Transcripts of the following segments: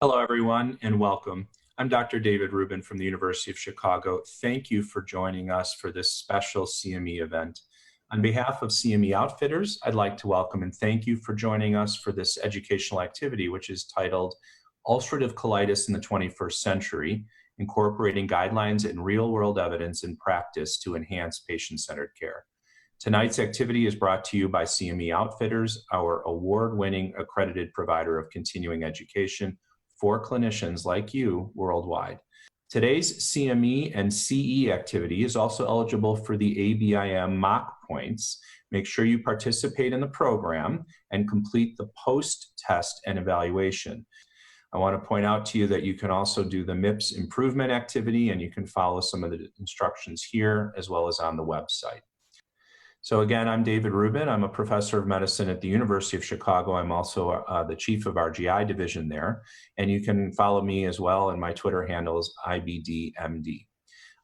Hello, everyone, and welcome. I'm Dr. David Rubin from the University of Chicago. Thank you for joining us for this special CME event. On behalf of CME Outfitters, I'd like to welcome and thank you for joining us for this educational activity, which is titled Ulcerative Colitis in the 21st Century, Incorporating Guidelines and Real-World Evidence in Practice to Enhance Patient-Centered Care. Tonight's activity is brought to you by CME Outfitters, our award-winning accredited provider of continuing education for clinicians like you worldwide. Today's CME and CE activity is also eligible for the ABIM mock points. Make sure you participate in the program and complete the post-test and evaluation. I want to point out to you that you can also do the MIPS improvement activity, and you can follow some of the instructions here as well as on the website. So again, I'm David Rubin. I'm a professor of medicine at the University of Chicago. I'm also the chief of our GI division there. And you can follow me as well, and my Twitter handle is IBDMD.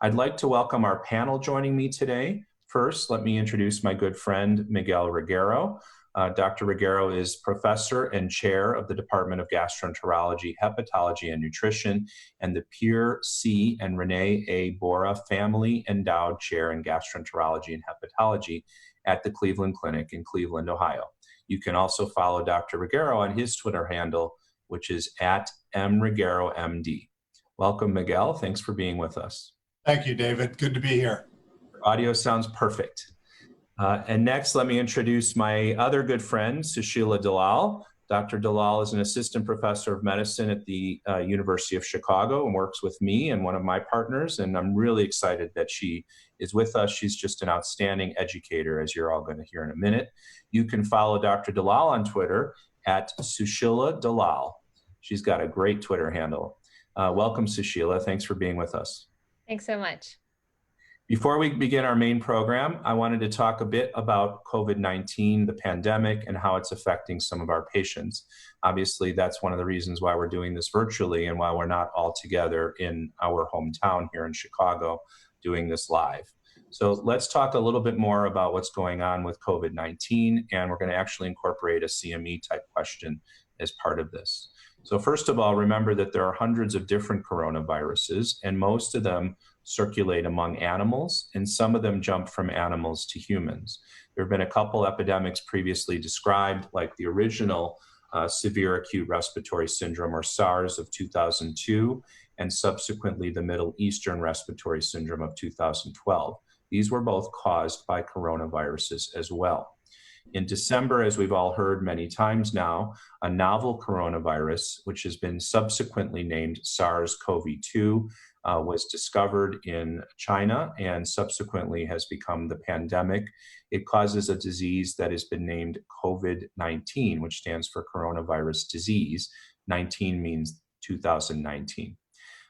I'd like to welcome our panel joining me today. First, let me introduce my good friend, Miguel Reguero. Dr. Reguero is professor and chair of the Department of Gastroenterology, Hepatology, and Nutrition, and the Pierre C. and Renee A. Bora Family Endowed Chair in Gastroenterology and Hepatology at the Cleveland Clinic in Cleveland, Ohio. You can also follow Dr. Reguero on his Twitter handle, which is at mregueromd. Welcome, Miguel. Thanks for being with us. Thank you, David. Good to be here. Your audio sounds perfect. And next, let me introduce my other good friend, Sushila Dalal. Dr. Dalal is an assistant professor of medicine at the University of Chicago and works with me and one of my partners, and I'm really excited that she is with us. She's just an outstanding educator, as you're all going to hear in a minute. You can follow Dr. Dalal on Twitter at Sushila Dalal. She's got a great Twitter handle. Welcome, Sushila. Thanks for being with us. Thanks so much. Before we begin our main program, I wanted to talk a bit about COVID-19, the pandemic, and how it's affecting some of our patients. Obviously, that's one of the reasons why we're doing this virtually and why we're not all together in our hometown here in Chicago doing this live. So let's talk a little bit more about what's going on with COVID-19, and we're going to actually incorporate a CME type question as part of this. So first of all, remember that there are hundreds of different coronaviruses, and most of them circulate among animals, and some of them jump from animals to humans. There have been a couple epidemics previously described, like the original severe acute respiratory syndrome, or SARS, of 2002, and subsequently the Middle Eastern respiratory syndrome of 2012. These were both caused by coronaviruses as well. In December, as we've all heard many times now, a novel coronavirus, which has been subsequently named SARS-CoV-2, was discovered in China and subsequently has become the pandemic. It causes a disease that has been named COVID-19, which stands for coronavirus disease. 19 means 2019.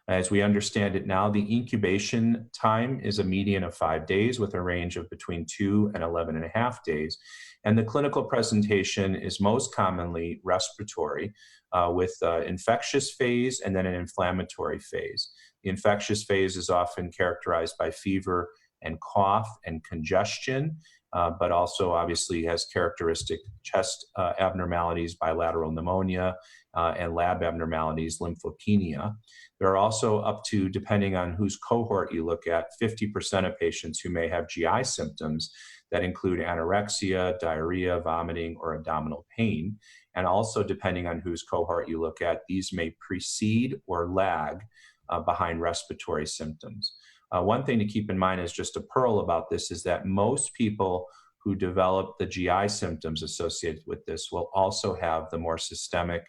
As we understand it now, the incubation time is a median of 5 days with a range of between 2 and 11.5 days. And the clinical presentation is most commonly respiratory with infectious phase and then an inflammatory phase. The infectious phase is often characterized by fever and cough and congestion, but also obviously has characteristic chest abnormalities, bilateral pneumonia, and lab abnormalities, lymphopenia. There are also up to, depending on whose cohort you look at, 50% of patients who may have GI symptoms that include anorexia, diarrhea, vomiting, or abdominal pain. And also, depending on whose cohort you look at, these may precede or lag behind respiratory symptoms. One thing to keep in mind is just a pearl about this is that most people who develop the GI symptoms associated with this will also have the more systemic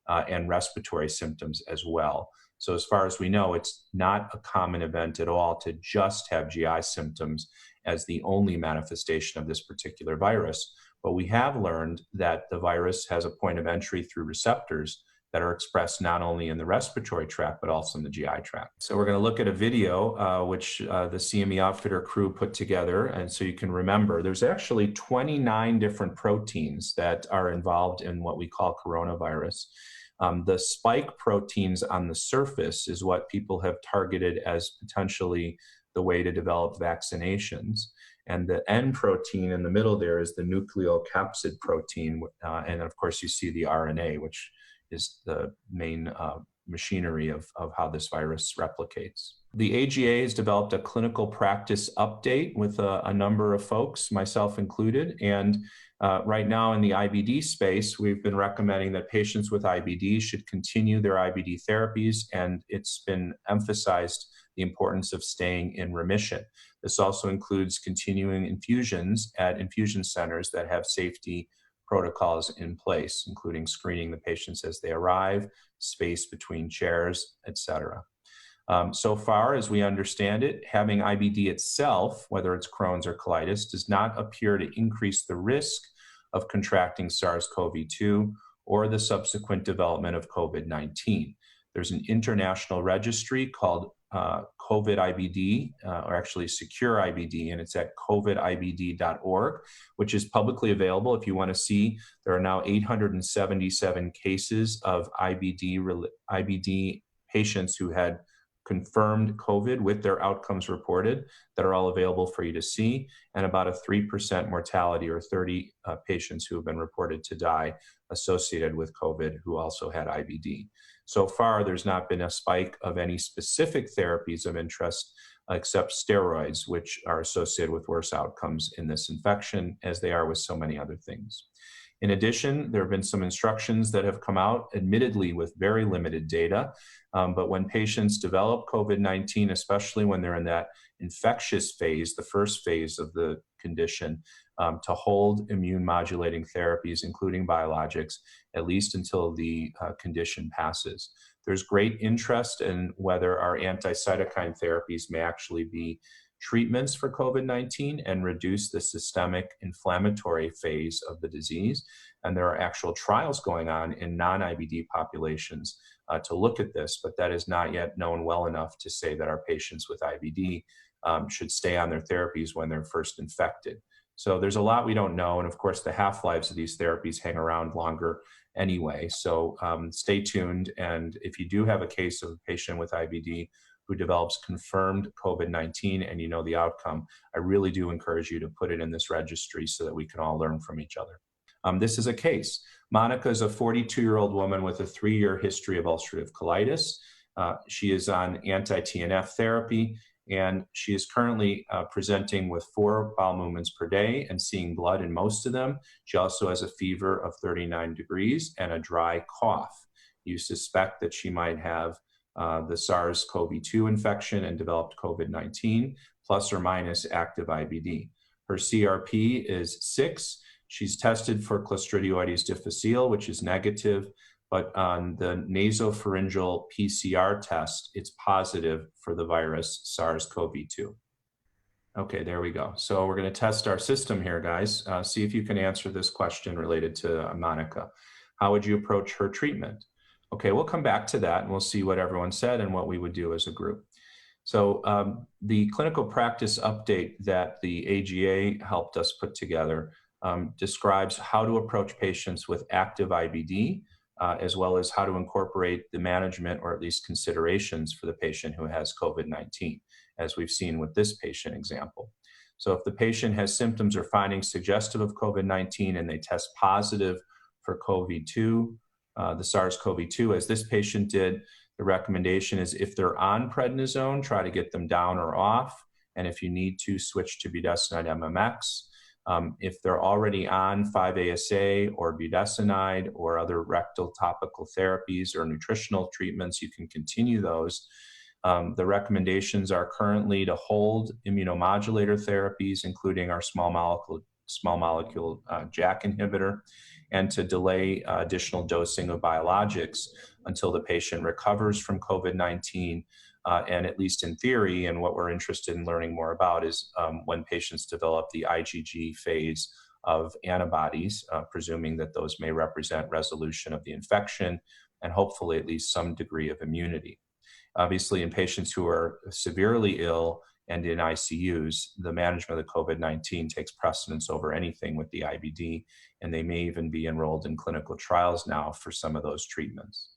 and respiratory symptoms as well. So as far as we know, it's not a common event at all to just have GI symptoms as the only manifestation of this particular virus. But we have learned that the virus has a point of entry through receptors that are expressed not only in the respiratory tract, but also in the GI tract. So we're going to look at a video which the CME Outfitter crew put together. And so you can remember, there's actually 29 different proteins that are involved in what we call coronavirus. The spike proteins on the surface is what people have targeted as potentially the way to develop vaccinations. And the N protein in the middle there is the nucleocapsid protein. And of course, you see the RNA, which is the main machinery of how this virus replicates. The AGA has developed a clinical practice update with a number of folks, myself included, and right now in the IBD space, we've been recommending that patients with IBD should continue their IBD therapies, and it's been emphasized the importance of staying in remission. This also includes continuing infusions at infusion centers that have safety protocols in place, including screening the patients as they arrive, space between chairs, etc. So far, as we understand it, having IBD itself, whether it's Crohn's or colitis, does not appear to increase the risk of contracting SARS-CoV-2 or the subsequent development of COVID-19. There's an international registry called COVID IBD, or actually Secure IBD, and it's at covidibd.org, which is publicly available if you want to see. There are now 877 cases of IBD patients who had confirmed COVID with their outcomes reported that are all available for you to see, and about a 3% mortality, or 30 patients who have been reported to die associated with COVID who also had IBD. So far, there's not been a spike of any specific therapies of interest except steroids, which are associated with worse outcomes in this infection, as they are with so many other things. In addition, there have been some instructions that have come out, admittedly with very limited data, but when patients develop COVID-19, especially when they're in that infectious phase, the first phase of the condition, to hold immune modulating therapies, including biologics, at least until the condition passes. There's great interest in whether our anti-cytokine therapies may actually be treatments for COVID-19 and reduce the systemic inflammatory phase of the disease. And there are actual trials going on in non-IBD populations to look at this, but that is not yet known well enough to say that our patients with IBD should stay on their therapies when they're first infected. So there's a lot we don't know. And of course, the half-lives of these therapies hang around longer anyway. So stay tuned. And if you do have a case of a patient with IBD who develops confirmed COVID-19 and you know the outcome, I really do encourage you to put it in this registry so that we can all learn from each other. This is a case. Monica is a 42-year-old woman with a 3-year history of ulcerative colitis. She is on anti-TNF therapy, and she is currently presenting with 4 bowel movements per day and seeing blood in most of them. She also has a fever of 39 degrees and a dry cough. You suspect that she might have the SARS-CoV-2 infection and developed COVID-19, plus or minus active IBD. Her CRP is 6. She's tested for Clostridioides difficile, which is negative, but on the nasopharyngeal PCR test, it's positive for the virus SARS-CoV-2. Okay, there we go. So we're going to test our system here, guys. See if you can answer this question related to Monica. How would you approach her treatment? Okay, we'll come back to that and we'll see what everyone said and what we would do as a group. So the clinical practice update that the AGA helped us put together describes how to approach patients with active IBD, as well as how to incorporate the management or at least considerations for the patient who has COVID-19, as we've seen with this patient example. So if the patient has symptoms or findings suggestive of COVID-19 and they test positive for COVID-2, the SARS-CoV-2, as this patient did, the recommendation is if they're on prednisone, try to get them down or off. And if you need to, switch to budesonide MMX. If they're already on 5-ASA or budesonide or other rectal topical therapies or nutritional treatments, you can continue those. The recommendations are currently to hold immunomodulator therapies, including our small molecule JAK inhibitor, and to delay additional dosing of biologics until the patient recovers from COVID-19. And at least in theory, and what we're interested in learning more about is when patients develop the IgG phase of antibodies, presuming that those may represent resolution of the infection and hopefully at least some degree of immunity. Obviously, in patients who are severely ill and in ICUs, the management of the COVID-19 takes precedence over anything with the IBD, and they may even be enrolled in clinical trials now for some of those treatments.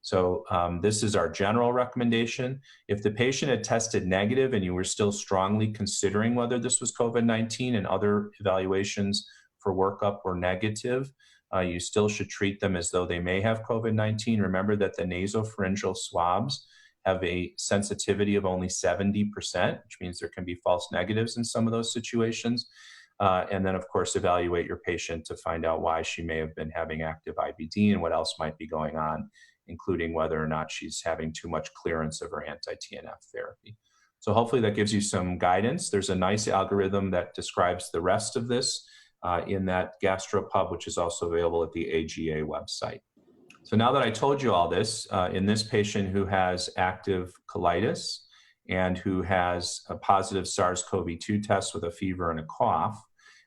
So this is our general recommendation. If the patient had tested negative and you were still strongly considering whether this was COVID-19 and other evaluations for workup were negative, you still should treat them as though they may have COVID-19. Remember that the nasopharyngeal swabs have a sensitivity of only 70%, which means there can be false negatives in some of those situations. And then, of course, evaluate your patient to find out why she may have been having active IBD and what else might be going on, including whether or not she's having too much clearance of her anti-TNF therapy. So hopefully that gives you some guidance. There's a nice algorithm that describes the rest of this in that GastroPub, which is also available at the AGA website. So now that I told you all this, in this patient who has active colitis and who has a positive SARS-CoV-2 test with a fever and a cough,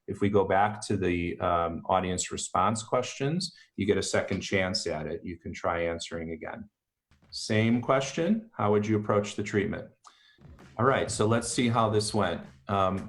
if we go back to the audience response questions, you get a second chance at it. You can try answering again. Same question, how would you approach the treatment? All right, so let's see how this went.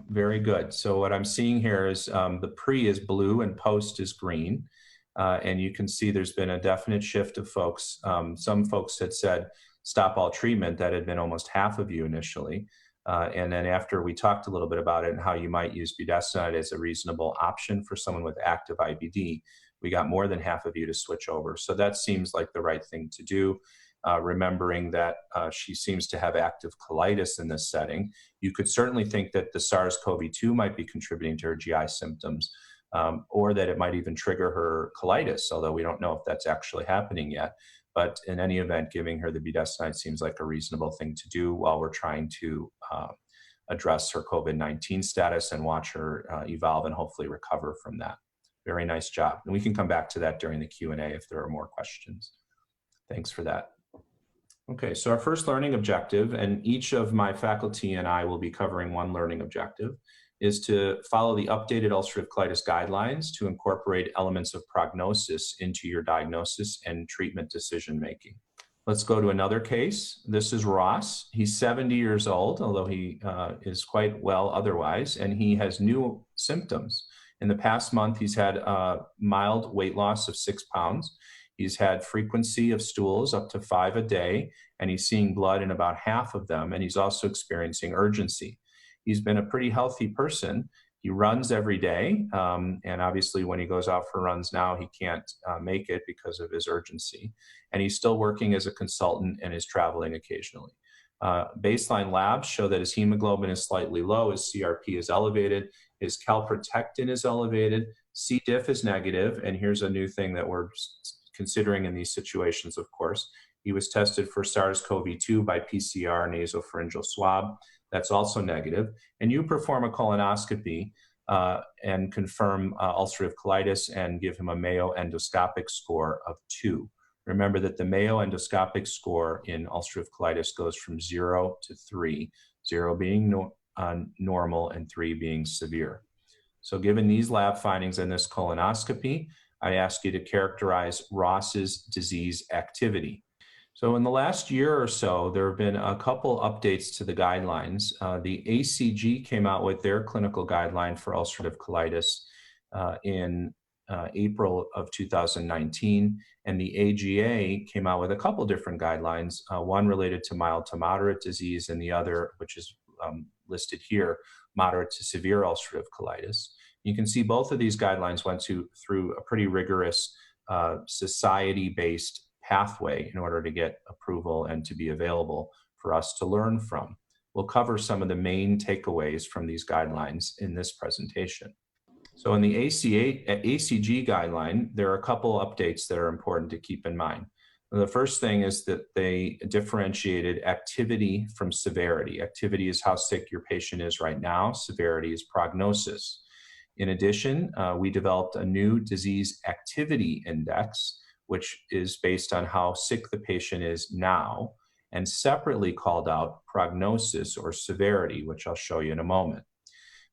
Very good. So what I'm seeing here is the pre is blue and post is green. And you can see there's been a definite shift of folks. Some folks had said, stop all treatment. That had been almost half of you initially. And then after we talked a little bit about it and how you might use budesonide as a reasonable option for someone with active IBD, we got more than half of you to switch over. So that seems like the right thing to do. Remembering that she seems to have active colitis in this setting. You could certainly think that the SARS-CoV-2 might be contributing to her GI symptoms, or that it might even trigger her colitis, although we don't know if that's actually happening yet. But in any event, giving her the budesonide seems like a reasonable thing to do while we're trying to address her COVID-19 status and watch her evolve and hopefully recover from that. Very nice job. And we can come back to that during the Q&A if there are more questions. Thanks for that. Okay, so our first learning objective, and each of my faculty and I will be covering one learning objective, is to follow the updated ulcerative colitis guidelines to incorporate elements of prognosis into your diagnosis and treatment decision-making. Let's go to another case. This is Ross. He's 70 years old, although he is quite well otherwise, and he has new symptoms. In the past month, he's had a mild weight loss of 6 pounds. He's had frequency of stools up to 5 a day, and he's seeing blood in about half of them, and he's also experiencing urgency. He's been a pretty healthy person. He runs every day, and obviously when he goes out for runs now, he can't make it because of his urgency. And he's still working as a consultant and is traveling occasionally. Baseline labs show that his hemoglobin is slightly low, his CRP is elevated, his calprotectin is elevated, C. diff is negative, and here's a new thing that we're considering in these situations, of course. He was tested for SARS-CoV-2 by PCR nasopharyngeal swab. That's also negative. And you perform a colonoscopy and confirm ulcerative colitis and give him a Mayo endoscopic score of 2. Remember that the Mayo endoscopic score in ulcerative colitis goes from 0 to 3, 0 being normal and 3 being severe. So given these lab findings in this colonoscopy, I ask you to characterize Ross's disease activity. So in the last year or so, there have been a couple updates to the guidelines. The ACG came out with their clinical guideline for ulcerative colitis in April of 2019, and the AGA came out with a couple different guidelines, one related to mild to moderate disease, and the other, which is listed here, moderate to severe ulcerative colitis. You can see both of these guidelines went through a pretty rigorous society-based pathway in order to get approval and to be available for us to learn from. We'll cover some of the main takeaways from these guidelines in this presentation. So in the ACG guideline, there are a couple updates that are important to keep in mind. The first thing is that they differentiated activity from severity. Activity is how sick your patient is right now. Severity is prognosis. In addition, we developed a new disease activity index, which is based on how sick the patient is now, and separately called out prognosis or severity, which I'll show you in a moment.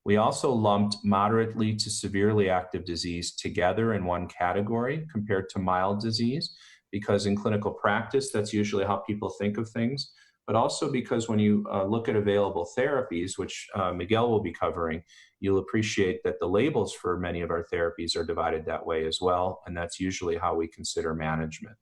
We also lumped moderately to severely active disease together in one category compared to mild disease, because in clinical practice, that's usually how people think of things, but also because when you look at available therapies, which Miguel will be covering, you'll appreciate that the labels for many of our therapies are divided that way as well, and that's usually how we consider management.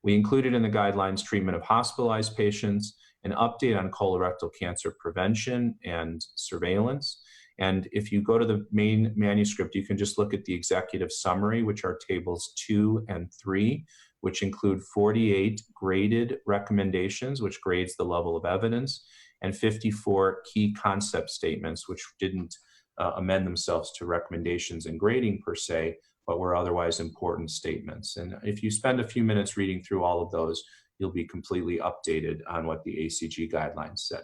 We included in the guidelines treatment of hospitalized patients, an update on colorectal cancer prevention and surveillance, And if you go to the main manuscript, you can just look at the executive summary, which are tables 2 and 3, which include 48 graded recommendations, which grades the level of evidence, and 54 key concept statements, which didn't amend themselves to recommendations and grading per se, but were otherwise important statements. And if you spend a few minutes reading through all of those, you'll be completely updated on what the ACG guidelines said.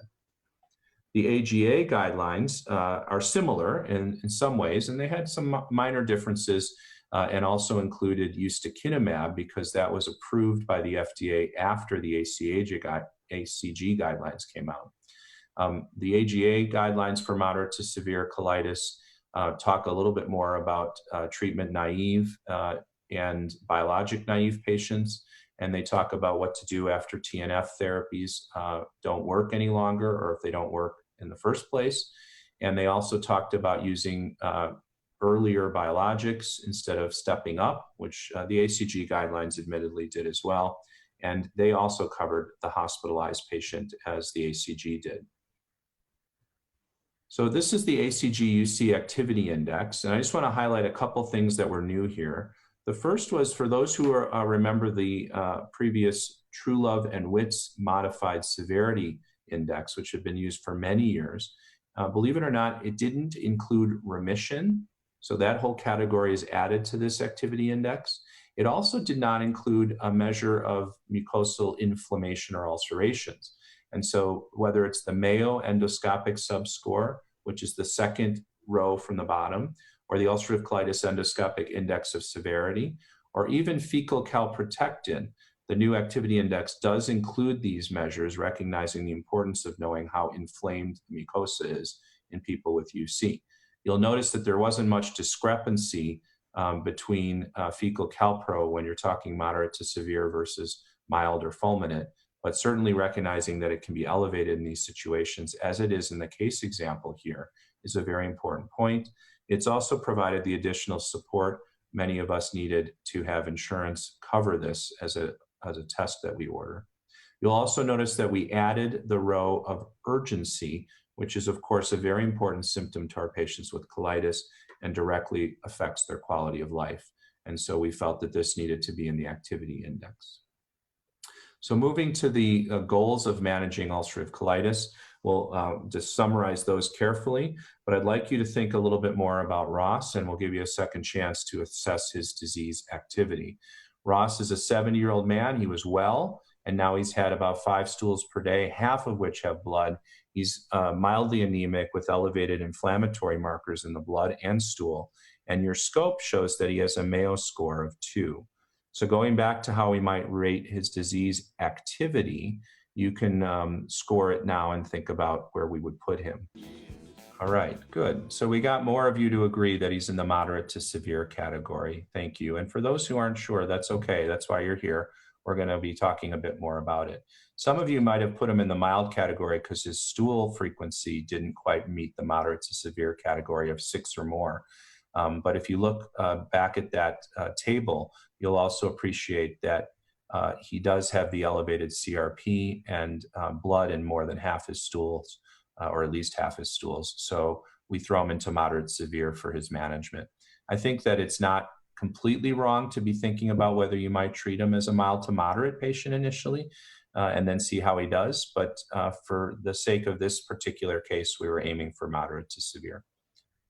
The AGA guidelines are similar in some ways, and they had some minor differences and also included ustekinumab because that was approved by the FDA after the ACG guidelines came out. The AGA guidelines for moderate to severe colitis talk a little bit more about treatment naive and biologic naive patients, and they talk about what to do after TNF therapies don't work any longer or if they don't work in the first place. And they also talked about using earlier biologics instead of stepping up, which the ACG guidelines admittedly did as well. And they also covered the hospitalized patient as the ACG did. So this is the ACG-UC Activity Index, and I just want to highlight a couple things that were new here. The first was for those who remember the previous Truelove and Witt's Modified Severity Index, which had been used for many years. Believe it or not, it didn't include remission, so that whole category is added to this activity index. It also did not include a measure of mucosal inflammation or ulcerations. And so whether it's the Mayo endoscopic subscore, which is the second row from the bottom, or the ulcerative colitis endoscopic index of severity, or even fecal calprotectin, the new activity index does include these measures, recognizing the importance of knowing how inflamed the mucosa is in people with UC. You'll notice that there wasn't much discrepancy between fecal calpro when you're talking moderate to severe versus mild or fulminant, but certainly recognizing that it can be elevated in these situations, as it is in the case example here, is a very important point. It's also provided the additional support many of us needed to have insurance cover this as a test that we order. You'll also notice that we added the row of urgency, which is of course a very important symptom to our patients with colitis and directly affects their quality of life. And so we felt that this needed to be in the activity index. So moving to the goals of managing ulcerative colitis, we'll just summarize those carefully, but I'd like you to think a little bit more about Ross, and we'll give you a second chance to assess his disease activity. Ross is a 70-year-old man. He was well, and now he's had about 5 stools per day, half of which have blood. He's mildly anemic with elevated inflammatory markers in the blood and stool, and your scope shows that he has a Mayo score of 2. So going back to how we might rate his disease activity, you can score it now and think about where we would put him. All right, good. So we got more of you to agree that he's in the moderate to severe category. Thank you. And for those who aren't sure, that's okay. That's why you're here. We're going to be talking a bit more about it. Some of you might have put him in the mild category because his stool frequency didn't quite meet the moderate to severe category of 6 or more. But if you look back at that table, you'll also appreciate that he does have the elevated CRP and blood in more than half his stools, or at least half his stools. So we throw him into moderate severe for his management. I think that it's not completely wrong to be thinking about whether you might treat him as a mild to moderate patient initially and then see how he does. But for the sake of this particular case, we were aiming for moderate to severe.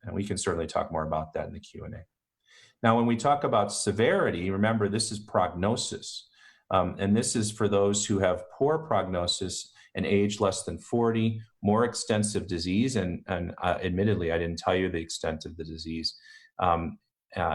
And we can certainly talk more about that in the Q&A. Now, when we talk about severity, remember this is prognosis. And this is for those who have poor prognosis, an age less than 40, more extensive disease, and admittedly, I didn't tell you the extent of the disease.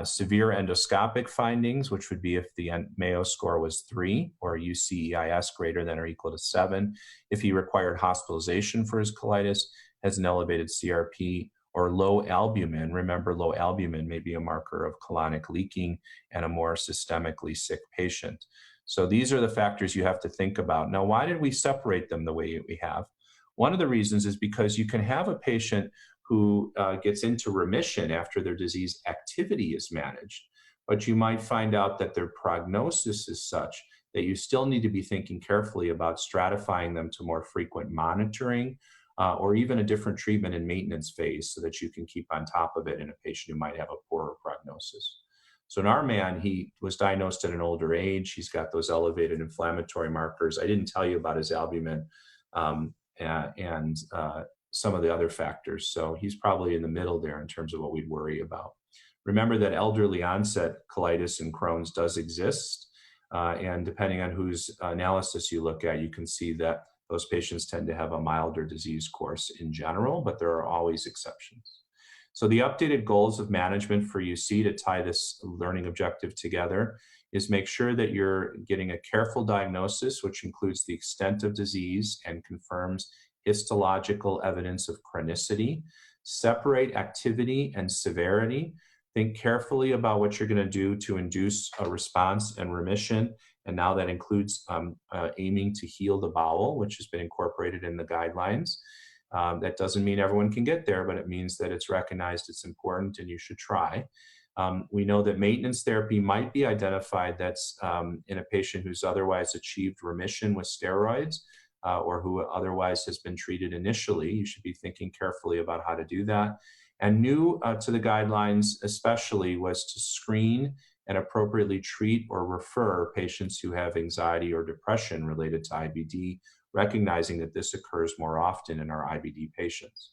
Severe endoscopic findings, which would be if the Mayo score was 3 or UCEIS greater than or equal to 7, if he required hospitalization for his colitis, has an elevated CRP, or low albumin. Remember, low albumin may be a marker of colonic leaking and a more systemically sick patient. So these are the factors you have to think about. Now, why did we separate them the way we have? One of the reasons is because you can have a patient who gets into remission after their disease activity is managed, but you might find out that their prognosis is such that you still need to be thinking carefully about stratifying them to more frequent monitoring or even a different treatment in maintenance phase so that you can keep on top of it in a patient who might have a poorer prognosis. So in our man, he was diagnosed at an older age. He's got those elevated inflammatory markers. I didn't tell you about his albumin and some of the other factors. So he's probably in the middle there in terms of what we'd worry about. Remember that elderly onset colitis and Crohn's does exist. And depending on whose analysis you look at, you can see that those patients tend to have a milder disease course in general, but there are always exceptions. So the updated goals of management for UC to tie this learning objective together is make sure that you're getting a careful diagnosis, which includes the extent of disease and confirms histological evidence of chronicity. Separate activity and severity. Think carefully about what you're going to do to induce a response and remission. And now that includes aiming to heal the bowel, which has been incorporated in the guidelines. That doesn't mean everyone can get there, but it means that it's recognized, it's important, and you should try. We know that maintenance therapy might be identified that's in a patient who's otherwise achieved remission with steroids or who otherwise has been treated initially. You should be thinking carefully about how to do that. And new to the guidelines especially was to screen and appropriately treat or refer patients who have anxiety or depression related to IBD, recognizing that this occurs more often in our IBD patients.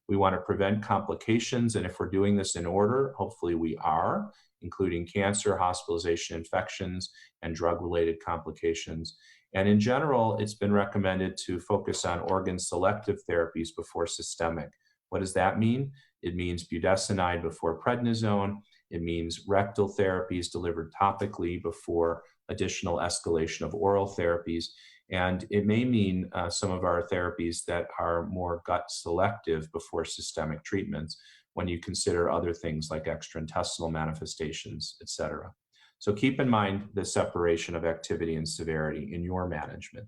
We want to prevent complications, and if we're doing this in order, hopefully we are, including cancer, hospitalization, infections, and drug-related complications. And in general, it's been recommended to focus on organ selective therapies before systemic. What does that mean? It means budesonide before prednisone. It means rectal therapies delivered topically before additional escalation of oral therapies. And it may mean some of our therapies that are more gut selective before systemic treatments when you consider other things like extraintestinal manifestations, et cetera. So keep in mind the separation of activity and severity in your management.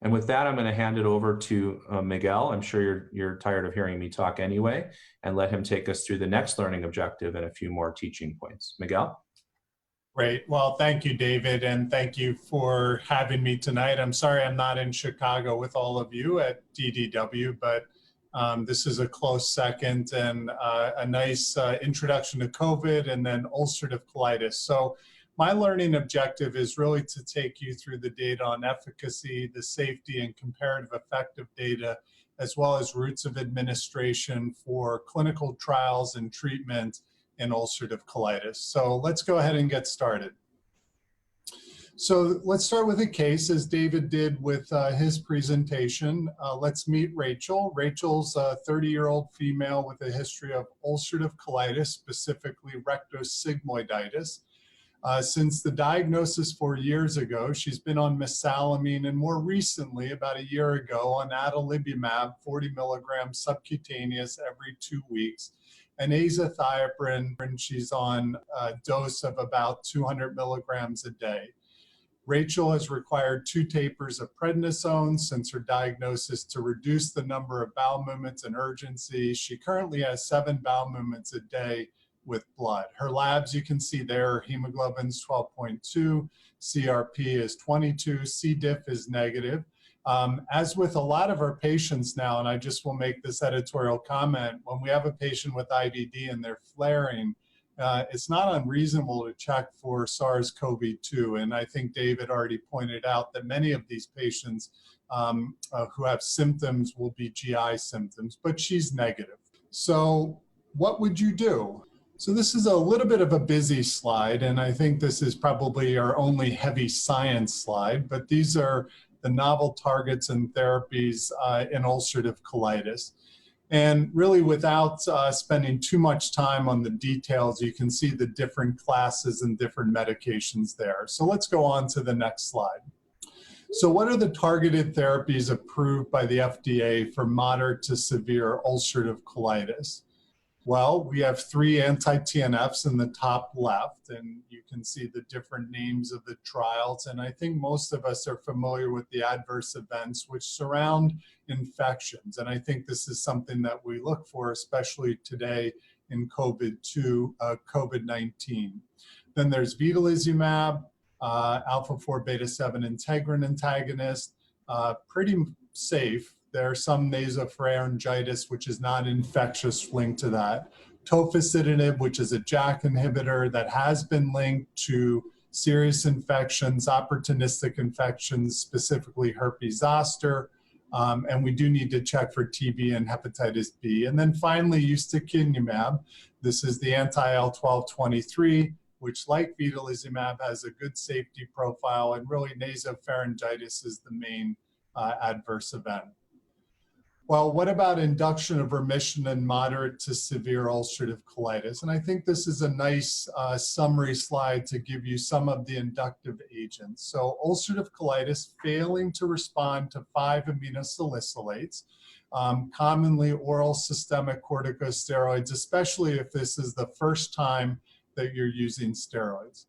And with that, I'm going to hand it over to Miguel. I'm sure you're tired of hearing me talk anyway, and let him take us through the next learning objective and a few more teaching points. Miguel? Great. Well, thank you, David, and thank you for having me tonight. I'm sorry I'm not in Chicago with all of you at DDW, but this is a close second and a nice introduction to COVID and then ulcerative colitis. So my learning objective is really to take you through the data on efficacy, the safety and comparative effective data, as well as routes of administration for clinical trials and treatment in ulcerative colitis. So let's go ahead and get started. So let's start with a case, as David did with his presentation. Let's meet Rachel. Rachel's a 30-year-old female with a history of ulcerative colitis, specifically rectosigmoiditis. Since the diagnosis 4 years ago, she's been on mesalamine, and more recently, about a year ago, on adalimumab, 40 milligrams subcutaneous every 2 weeks, and azathioprine, and she's on a dose of about 200 milligrams a day. Rachel has required 2 tapers of prednisone since her diagnosis to reduce the number of bowel movements and urgency. She currently has 7 bowel movements a day with blood. Her labs, you can see there, hemoglobin's 12.2, CRP is 22, C. diff is negative. As with a lot of our patients now, and I just will make this editorial comment, when we have a patient with IBD and they're flaring, it's not unreasonable to check for SARS-CoV-2. And I think David already pointed out that many of these patients who have symptoms will be GI symptoms, but she's negative. So what would you do? So this is a little bit of a busy slide, and I think this is probably our only heavy science slide, but these are the novel targets and therapies in ulcerative colitis. And really, without spending too much time on the details, you can see the different classes and different medications there. So let's go on to the next slide. So what are the targeted therapies approved by the FDA for moderate to severe ulcerative colitis? Well, we have 3 anti-TNFs in the top left, and you can see the different names of the trials. And I think most of us are familiar with the adverse events which surround infections. And I think this is something that we look for, especially today in COVID-19. Then there's vedolizumab, alpha-4 beta-7 integrin antagonist, pretty safe. There's some nasopharyngitis, which is not infectious, linked to that. Tofacitinib, which is a JAK inhibitor that has been linked to serious infections, opportunistic infections, specifically herpes zoster, and we do need to check for TB and hepatitis B. And then finally, ustekinumab. This is the anti-L1223, which, like vedolizumab, has a good safety profile, and really nasopharyngitis is the main adverse event. Well, what about induction of remission in moderate to severe ulcerative colitis? And I think this is a nice summary slide to give you some of the inductive agents. So ulcerative colitis failing to respond to 5 aminosalicylates, commonly oral systemic corticosteroids, especially if this is the first time that you're using steroids.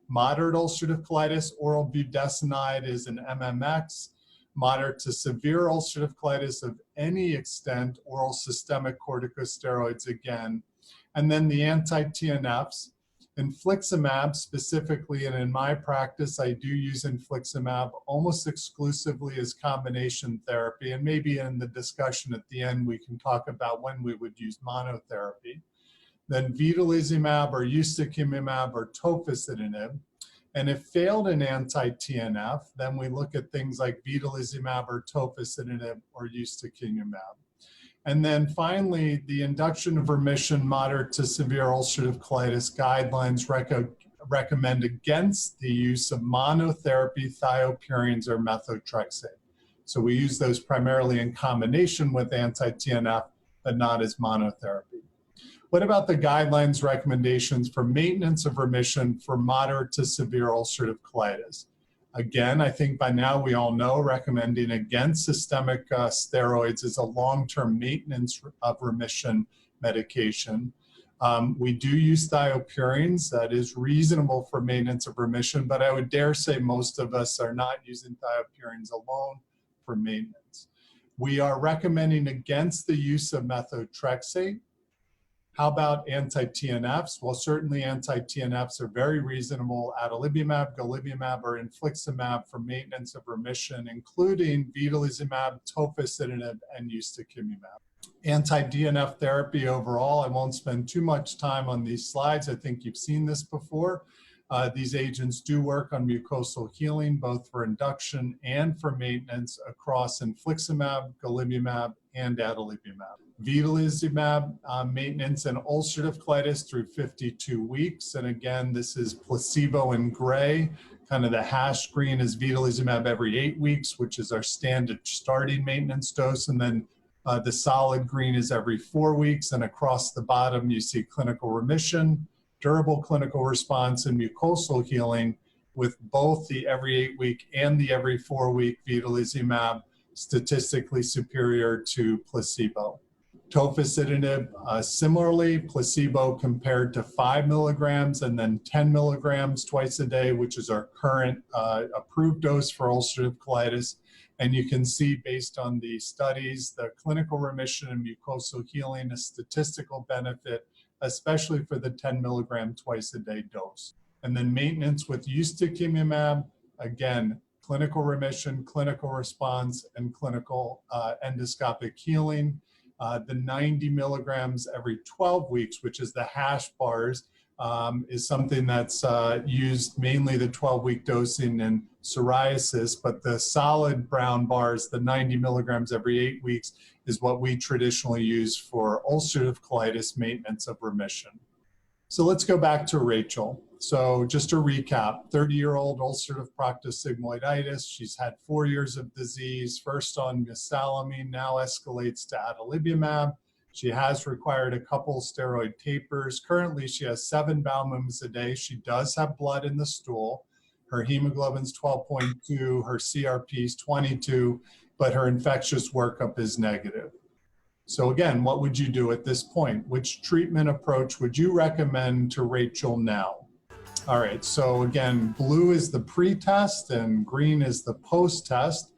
Moderate ulcerative colitis, oral budesonide is an MMX. Moderate to severe ulcerative colitis of any extent, oral systemic corticosteroids again. And then the anti-TNFs. Infliximab specifically, and in my practice, I do use infliximab almost exclusively as combination therapy. And maybe in the discussion at the end, we can talk about when we would use monotherapy. Then vedolizumab or ustekinumab or tofacitinib. And if failed an anti-TNF, then we look at things like vedolizumab or tofacitinib or ustekinumab. And then finally, the induction of remission moderate to severe ulcerative colitis guidelines recommend against the use of monotherapy thiopurines or methotrexate. So we use those primarily in combination with anti-TNF, but not as monotherapy. What about the guidelines recommendations for maintenance of remission for moderate to severe ulcerative colitis? Again, I think by now we all know recommending against systemic steroids is a long-term maintenance of remission medication. We do use thiopurines. That is reasonable for maintenance of remission, but I would dare say most of us are not using thiopurines alone for maintenance. We are recommending against the use of methotrexate. How about anti-TNFs? Well, certainly anti-TNFs are very reasonable. Adalimumab, golimumab, or infliximab for maintenance of remission, including vedolizumab, tofacitinib, and ustekinumab. Anti-DNF therapy overall, I won't spend too much time on these slides. I think you've seen this before. These agents do work on mucosal healing, both for induction and for maintenance across infliximab, golimumab, and adalimumab. Vedolizumab maintenance in ulcerative colitis through 52 weeks. And again, this is placebo in gray. Kind of the hash green is vedolizumab every 8 weeks, which is our standard starting maintenance dose. And then the solid green is every 4 weeks. And across the bottom, you see clinical remission, durable clinical response, and mucosal healing with both the every 8 week and the every 4 week vedolizumab statistically superior to placebo. Tofacitinib, similarly, placebo compared to 5 milligrams and then 10 milligrams twice a day, which is our current approved dose for ulcerative colitis. And you can see based on the studies, the clinical remission and mucosal healing, a statistical benefit, especially for the 10 milligram twice a day dose. And then maintenance with ustekinumab, again, clinical remission, clinical response, and clinical endoscopic healing. The 90 milligrams every 12 weeks, which is the hash bars, is something that's used mainly the 12-week dosing in psoriasis, but the solid brown bars, the 90 milligrams every 8 weeks, is what we traditionally use for ulcerative colitis maintenance of remission. So let's go back to Rachel. So just to recap, 30-year-old ulcerative proctosigmoiditis. She's had 4 years of disease, first on mesalamine, now escalates to adalimumab. She has required a couple steroid tapers. Currently, she has 7 bowel movements a day. She does have blood in the stool. Her hemoglobin's 12.2, her CRP is 22, but her infectious workup is negative. So again, what would you do at this point? Which treatment approach would you recommend to Rachel now? All right, so again, blue is the pre-test and green is the post-test.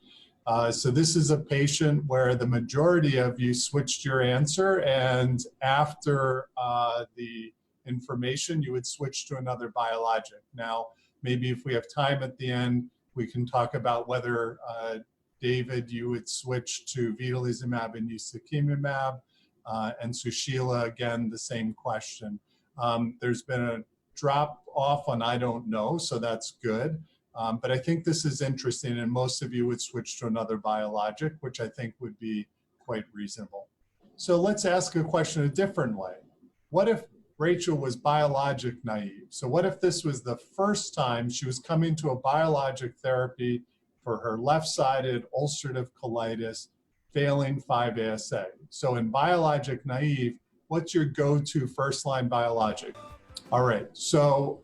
So this is a patient where the majority of you switched your answer, and after the information, you would switch to another biologic. Now, maybe if we have time at the end, we can talk about whether David, you would switch to vedolizumab and ustekinumab, and Sushila, again, the same question. There's been a drop off on I don't know, so that's good. But I think this is interesting, and most of you would switch to another biologic, which I think would be quite reasonable. So let's ask a question a different way. What if Rachel was biologic naive? So what if this was the first time she was coming to a biologic therapy for her left-sided ulcerative colitis, failing 5-ASA? So in biologic naive, what's your go-to first-line biologic? All right, so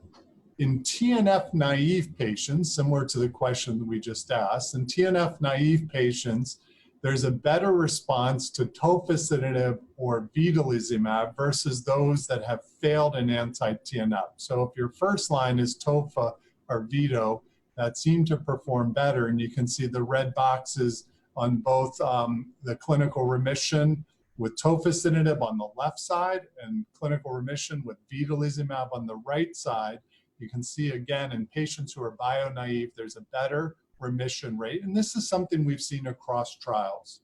in TNF naive patients, similar to the question that we just asked, in TNF naive patients, there's a better response to tofacitinib or vedolizumab versus those that have failed an anti-TNF. So if your first line is tofa or vedo, that seem to perform better, and you can see the red boxes on both the clinical remission with tofacitinib on the left side and clinical remission with vedolizumab on the right side. You can see again in patients who are bio-naive, there's a better remission rate, and this is something we've seen across trials.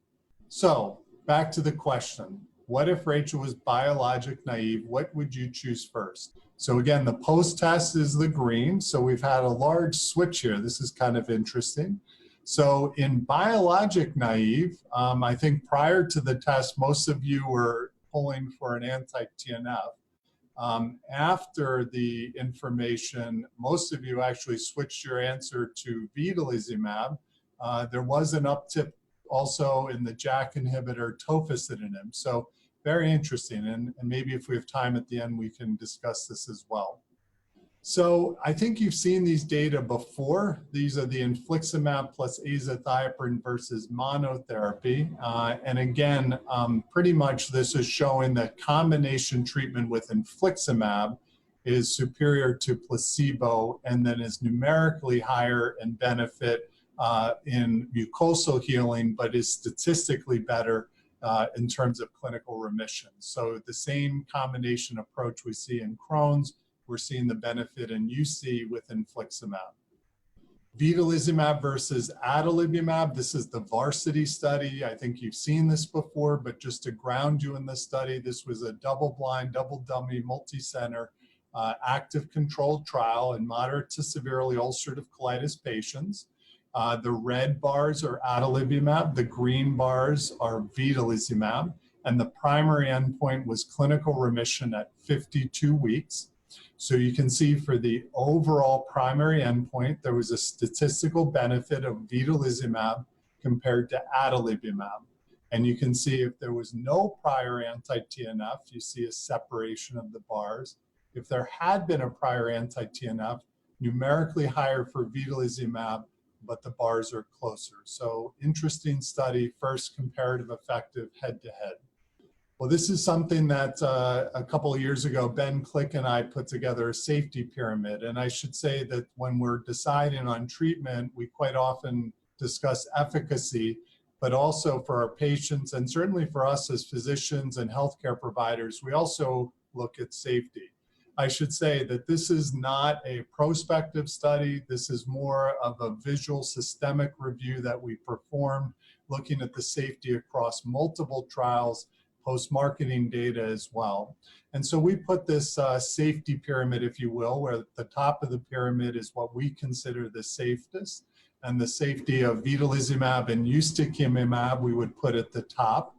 So back to the question, what if Rachel was biologic naive? What would you choose first? So again, the post-test is the green, so we've had a large switch here. This is kind of interesting. So in biologic naive, I think prior to the test, most of you were pulling for an anti-TNF. After the information, most of you actually switched your answer to vedolizumab. There was an uptick also in the JAK inhibitor tofacitinib. So very interesting, and maybe if we have time at the end, we can discuss this as well. So I think you've seen these data before. These are the infliximab plus azathioprine versus monotherapy. And again, pretty much this is showing that combination treatment with infliximab is superior to placebo and then is numerically higher in benefit in mucosal healing, but is statistically better in terms of clinical remission. So the same combination approach we see in Crohn's, we're seeing the benefit in UC with infliximab. Vedolizumab versus adalimumab, this is the VARSITY study. I think you've seen this before, but just to ground you in this study, this was a double-blind, double-dummy, multi-center, active controlled trial in moderate to severely ulcerative colitis patients. The red bars are adalimumab, the green bars are vedolizumab, and the primary endpoint was clinical remission at 52 weeks. So you can see for the overall primary endpoint, there was a statistical benefit of vedolizumab compared to adalimumab. And you can see if there was no prior anti-TNF, you see a separation of the bars. If there had been a prior anti-TNF, numerically higher for vedolizumab, but the bars are closer. So interesting study, first comparative effective head-to-head. Well, this is something that a couple of years ago, Ben Click and I put together a safety pyramid. And I should say that when we're deciding on treatment, we quite often discuss efficacy, but also for our patients and certainly for us as physicians and healthcare providers, we also look at safety. I should say that this is not a prospective study. This is more of a visual systemic review that we performed, looking at the safety across multiple trials, post-marketing data as well. And so we put this safety pyramid, if you will, where the top of the pyramid is what we consider the safest, and the safety of vedolizumab and ustekinumab we would put at the top.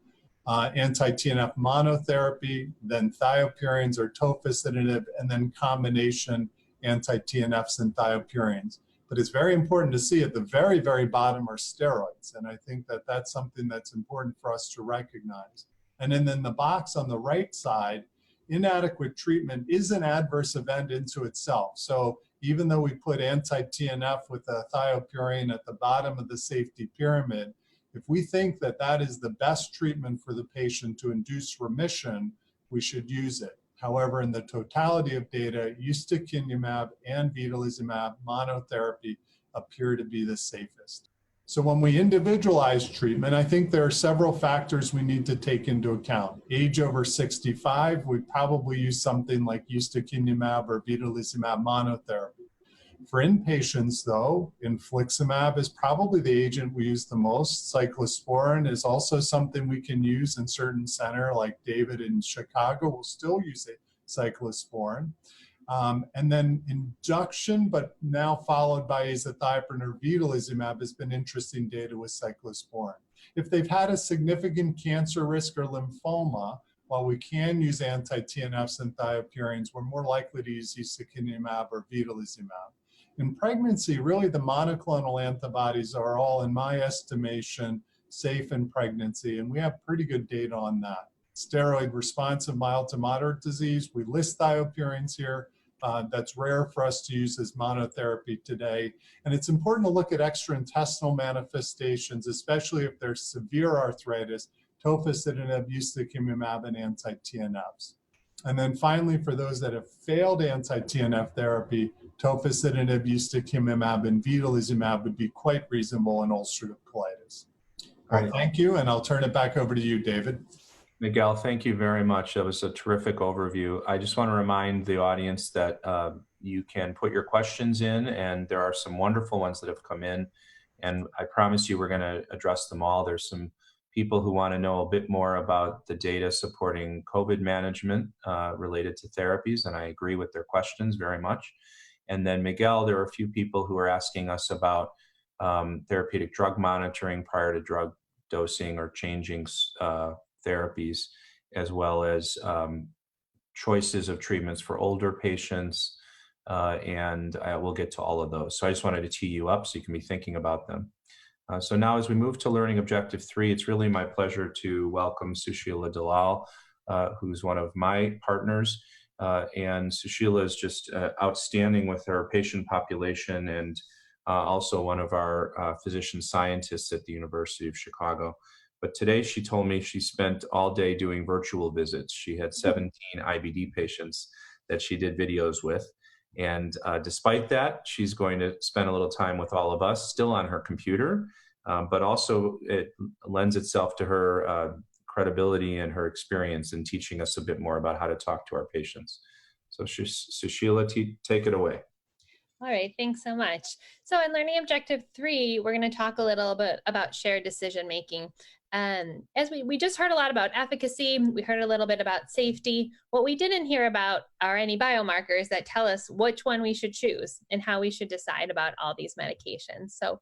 Anti-TNF monotherapy, then thiopurines or tofacitinib, and then combination anti-TNFs and thiopurines. But it's very important to see at the very, very bottom are steroids. And I think that that's something that's important for us to recognize. And then the box on the right side, inadequate treatment is an adverse event into itself. So even though we put anti-TNF with a thiopurine at the bottom of the safety pyramid, if we think that that is the best treatment for the patient to induce remission, we should use it. However, in the totality of data, ustekinumab and vedolizumab monotherapy appear to be the safest. So when we individualize treatment, I think there are several factors we need to take into account. Age over 65, we probably use something like ustekinumab or vedolizumab monotherapy. For inpatients, though, infliximab is probably the agent we use the most. Cyclosporin is also something we can use in certain center, like David in Chicago will still use cyclosporin. And then induction, but now followed by azathioprine or vedolizumab, has been interesting data with cyclosporin. If they've had a significant cancer risk or lymphoma, while we can use anti-TNFs and thiopurines, we're more likely to use ustekinumab or vedolizumab. In pregnancy, really the monoclonal antibodies are all, in my estimation, safe in pregnancy, and we have pretty good data on that. Steroid responsive mild to moderate disease, we list thiopurines here. That's rare for us to use as monotherapy today. And it's important to look at extraintestinal manifestations, especially if there's severe arthritis, tofacitinib, ustekinumab, and anti-TNFs. And then finally, for those that have failed anti-TNF therapy, tofacitinib, ustekinumab, and vedolizumab would be quite reasonable in ulcerative colitis. Well, thank you, and I'll turn it back over to you, David. Miguel, thank you very much. That was a terrific overview. I just want to remind the audience that you can put your questions in, and there are some wonderful ones that have come in, and I promise you we're going to address them all. There's some people who want to know a bit more about the data supporting COVID management related to therapies, and I agree with their questions very much. And then Miguel, there are a few people who are asking us about therapeutic drug monitoring prior to drug dosing or changing therapies, as well as choices of treatments for older patients, and I will get to all of those. So I just wanted to tee you up so you can be thinking about them. So now as we move to Learning Objective 3, it's really my pleasure to welcome Sushila Dalal, who's one of my partners. And Sushila is just outstanding with her patient population and also one of our physician scientists at the University of Chicago. But today she told me she spent all day doing virtual visits. She had 17 IBD patients that she did videos with. And despite that, she's going to spend a little time with all of us, still on her computer, but also it lends itself to her credibility and her experience in teaching us a bit more about how to talk to our patients. So Sushila, take it away. All right, thanks so much. So in Learning Objective 3, we're going to talk a little bit about shared decision-making. As we just heard a lot about efficacy, we heard a little bit about safety. What we didn't hear about are any biomarkers that tell us which one we should choose and how we should decide about all these medications. So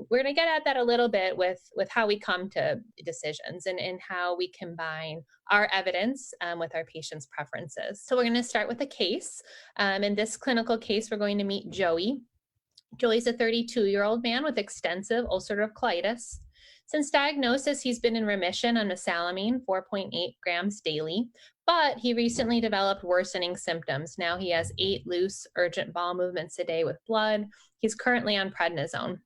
we're going to get at that a little bit with how we come to decisions and how we combine our evidence with our patients' preferences. So we're going to start with a case. In this clinical case, we're going to meet Joey. Joey's a 32-year-old man with extensive ulcerative colitis. Since diagnosis, he's been in remission on mesalamine, 4.8 grams daily, but he recently developed worsening symptoms. Now he has 8 loose, urgent bowel movements a day with blood. He's currently on prednisone.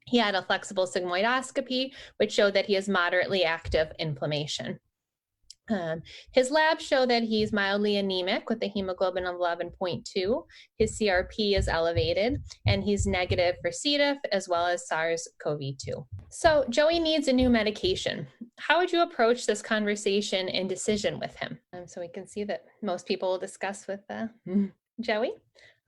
He had a flexible sigmoidoscopy, which showed that he has moderately active inflammation. His labs show that he's mildly anemic with a hemoglobin of 11.2. His CRP is elevated, and he's negative for C. diff as well as SARS-CoV-2. So Joey needs a new medication. How would you approach this conversation and decision with him? So we can see that most people will discuss with Joey.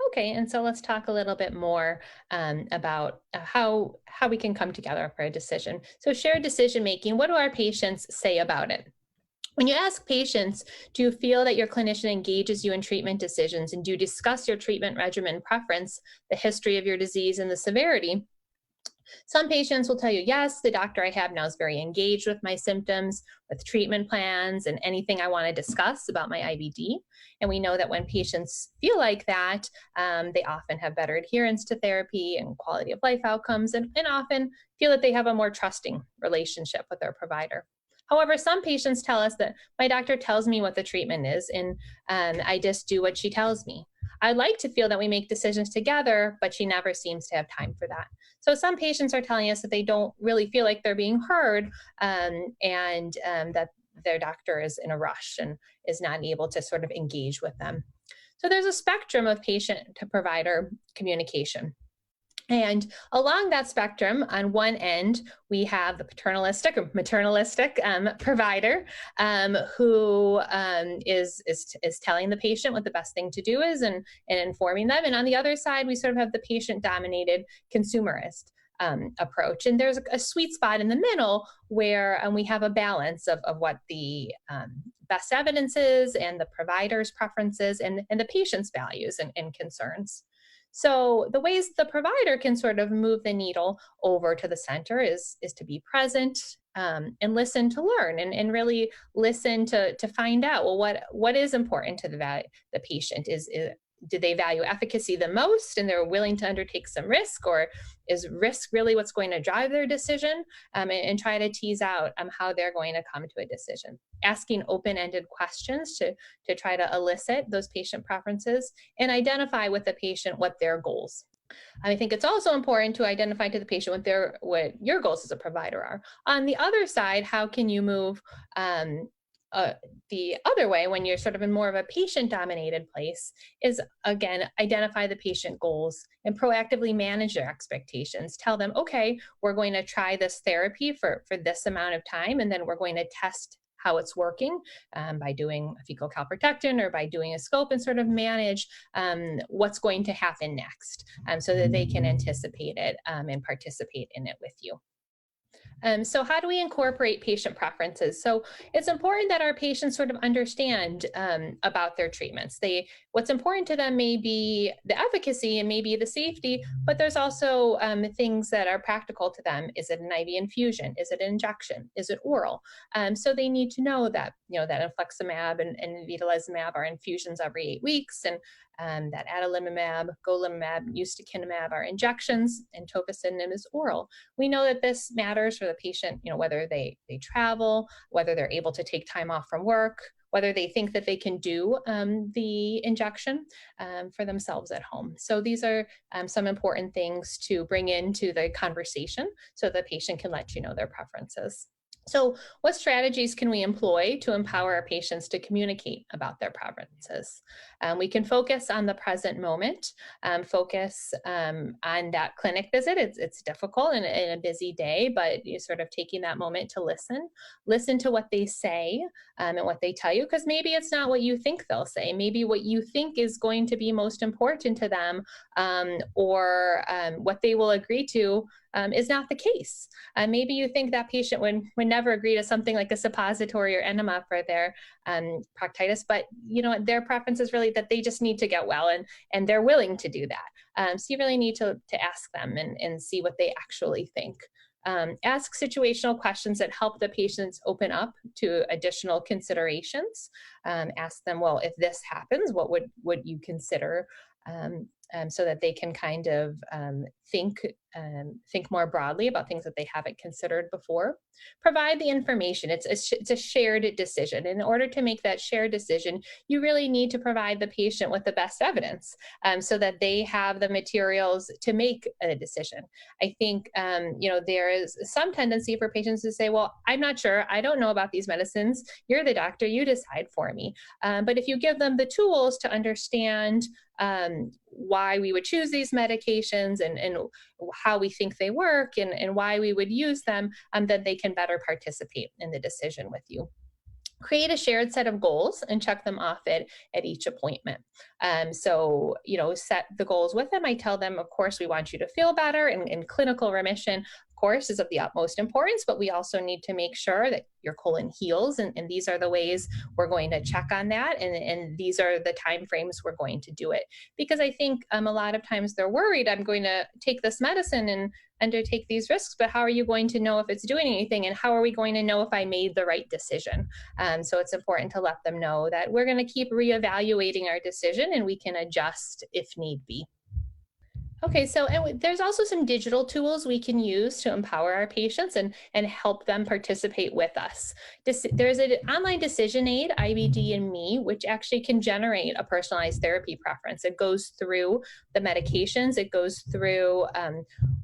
Okay, and so let's talk a little bit more about how we can come together for a decision. So shared decision-making, what do our patients say about it? When you ask patients, do you feel that your clinician engages you in treatment decisions, and do you discuss your treatment regimen preference, the history of your disease, and the severity? Some patients will tell you, yes, the doctor I have now is very engaged with my symptoms, with treatment plans, and anything I want to discuss about my IBD. And we know that when patients feel like that, they often have better adherence to therapy and quality of life outcomes, and often feel that they have a more trusting relationship with their provider. However, some patients tell us that my doctor tells me what the treatment is, and I just do what she tells me. I'd like to feel that we make decisions together, but she never seems to have time for that. So some patients are telling us that they don't really feel like they're being heard, and that their doctor is in a rush and is not able to sort of engage with them. So there's a spectrum of patient to provider communication. And along that spectrum, on one end, we have the paternalistic or maternalistic provider who is telling the patient what the best thing to do is and informing them. And on the other side, we sort of have the patient-dominated consumerist approach. And there's a sweet spot in the middle where we have a balance of what the best evidence is and the provider's preferences and the patient's values and concerns. So the ways the provider can sort of move the needle over to the center is to be present and listen to learn and really listen to find out, well, what is important to the patient? Do they value efficacy the most and they're willing to undertake some risk, or is risk really what's going to drive their decision? And try to tease out how they're going to come to a decision. Asking open-ended questions to try to elicit those patient preferences and identify with the patient what their goals. I think it's also important to identify to the patient what your goals as a provider are. On the other side, how can you move the other way when you're sort of in more of a patient-dominated place is, again, identify the patient goals and proactively manage their expectations. Tell them, okay, we're going to try this therapy for this amount of time, and then we're going to test how it's working by doing a fecal calprotectin or by doing a scope and sort of manage what's going to happen next so that they can anticipate it and participate in it with you. So how do we incorporate patient preferences? So it's important that our patients sort of understand about their treatments. What's important to them may be the efficacy and maybe the safety, but there's also things that are practical to them. Is it an IV infusion? Is it an injection? Is it oral? So they need to know that, that infliximab and vitalizumab are infusions every 8 weeks, and that adalimumab, golimumab, ustekinumab are injections, and tofacitinib is oral. We know that this matters for the patient, whether they travel, whether they're able to take time off from work, whether they think that they can do the injection for themselves at home. So these are some important things to bring into the conversation so the patient can let you know their preferences. So what strategies can we employ to empower our patients to communicate about their preferences? We can focus on the present moment, focus on that clinic visit. It's difficult in a busy day, but you're sort of taking that moment to listen to what they say and what they tell you, because maybe it's not what you think they'll say. Maybe what you think is going to be most important to them or what they will agree to is not the case. Maybe you think that patient would never agree to something like a suppository or enema for their proctitis, but their preference is really that they just need to get well, and they're willing to do that. So you really need to ask them and see what they actually think. Ask situational questions that help the patients open up to additional considerations. Ask them, well, if this happens, what would you consider? So that they can kind of think more broadly about things that they haven't considered before. Provide the information. It's a shared decision. In order to make that shared decision, you really need to provide the patient with the best evidence so that they have the materials to make a decision. I think there is some tendency for patients to say, well, I'm not sure. I don't know about these medicines. You're the doctor. You decide for me. But if you give them the tools to understand why we would choose these medications and how we think they work and why we would use them, then they can better participate in the decision with you. Create a shared set of goals and check them off at each appointment. So, set the goals with them. I tell them, of course, we want you to feel better, and clinical remission, of course, is of the utmost importance, but we also need to make sure that your colon heals, and these are the ways we're going to check on that, and these are the time frames we're going to do it. Because I think a lot of times they're worried, I'm going to take this medicine and undertake these risks, but how are you going to know if it's doing anything, and how are we going to know if I made the right decision? So it's important to let them know that we're going to keep reevaluating our decision, and we can adjust if need be. Okay, so there's also some digital tools we can use to empower our patients and help them participate with us. There's an online decision aid, IBD and Me, which actually can generate a personalized therapy preference. It goes through the medications, it goes through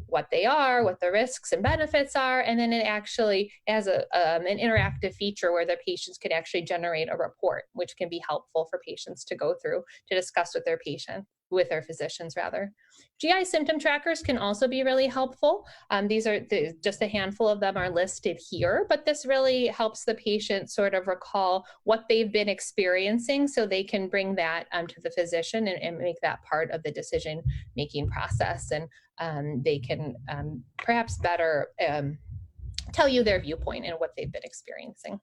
what they are, what the risks and benefits are, and then it actually has an interactive feature where the patients could actually generate a report, which can be helpful for patients to go through to discuss with their physicians rather. GI symptom trackers can also be really helpful. These are just a handful of them are listed here, but this really helps the patient sort of recall what they've been experiencing so they can bring that to the physician and make that part of the decision-making process. And they can perhaps better tell you their viewpoint and what they've been experiencing.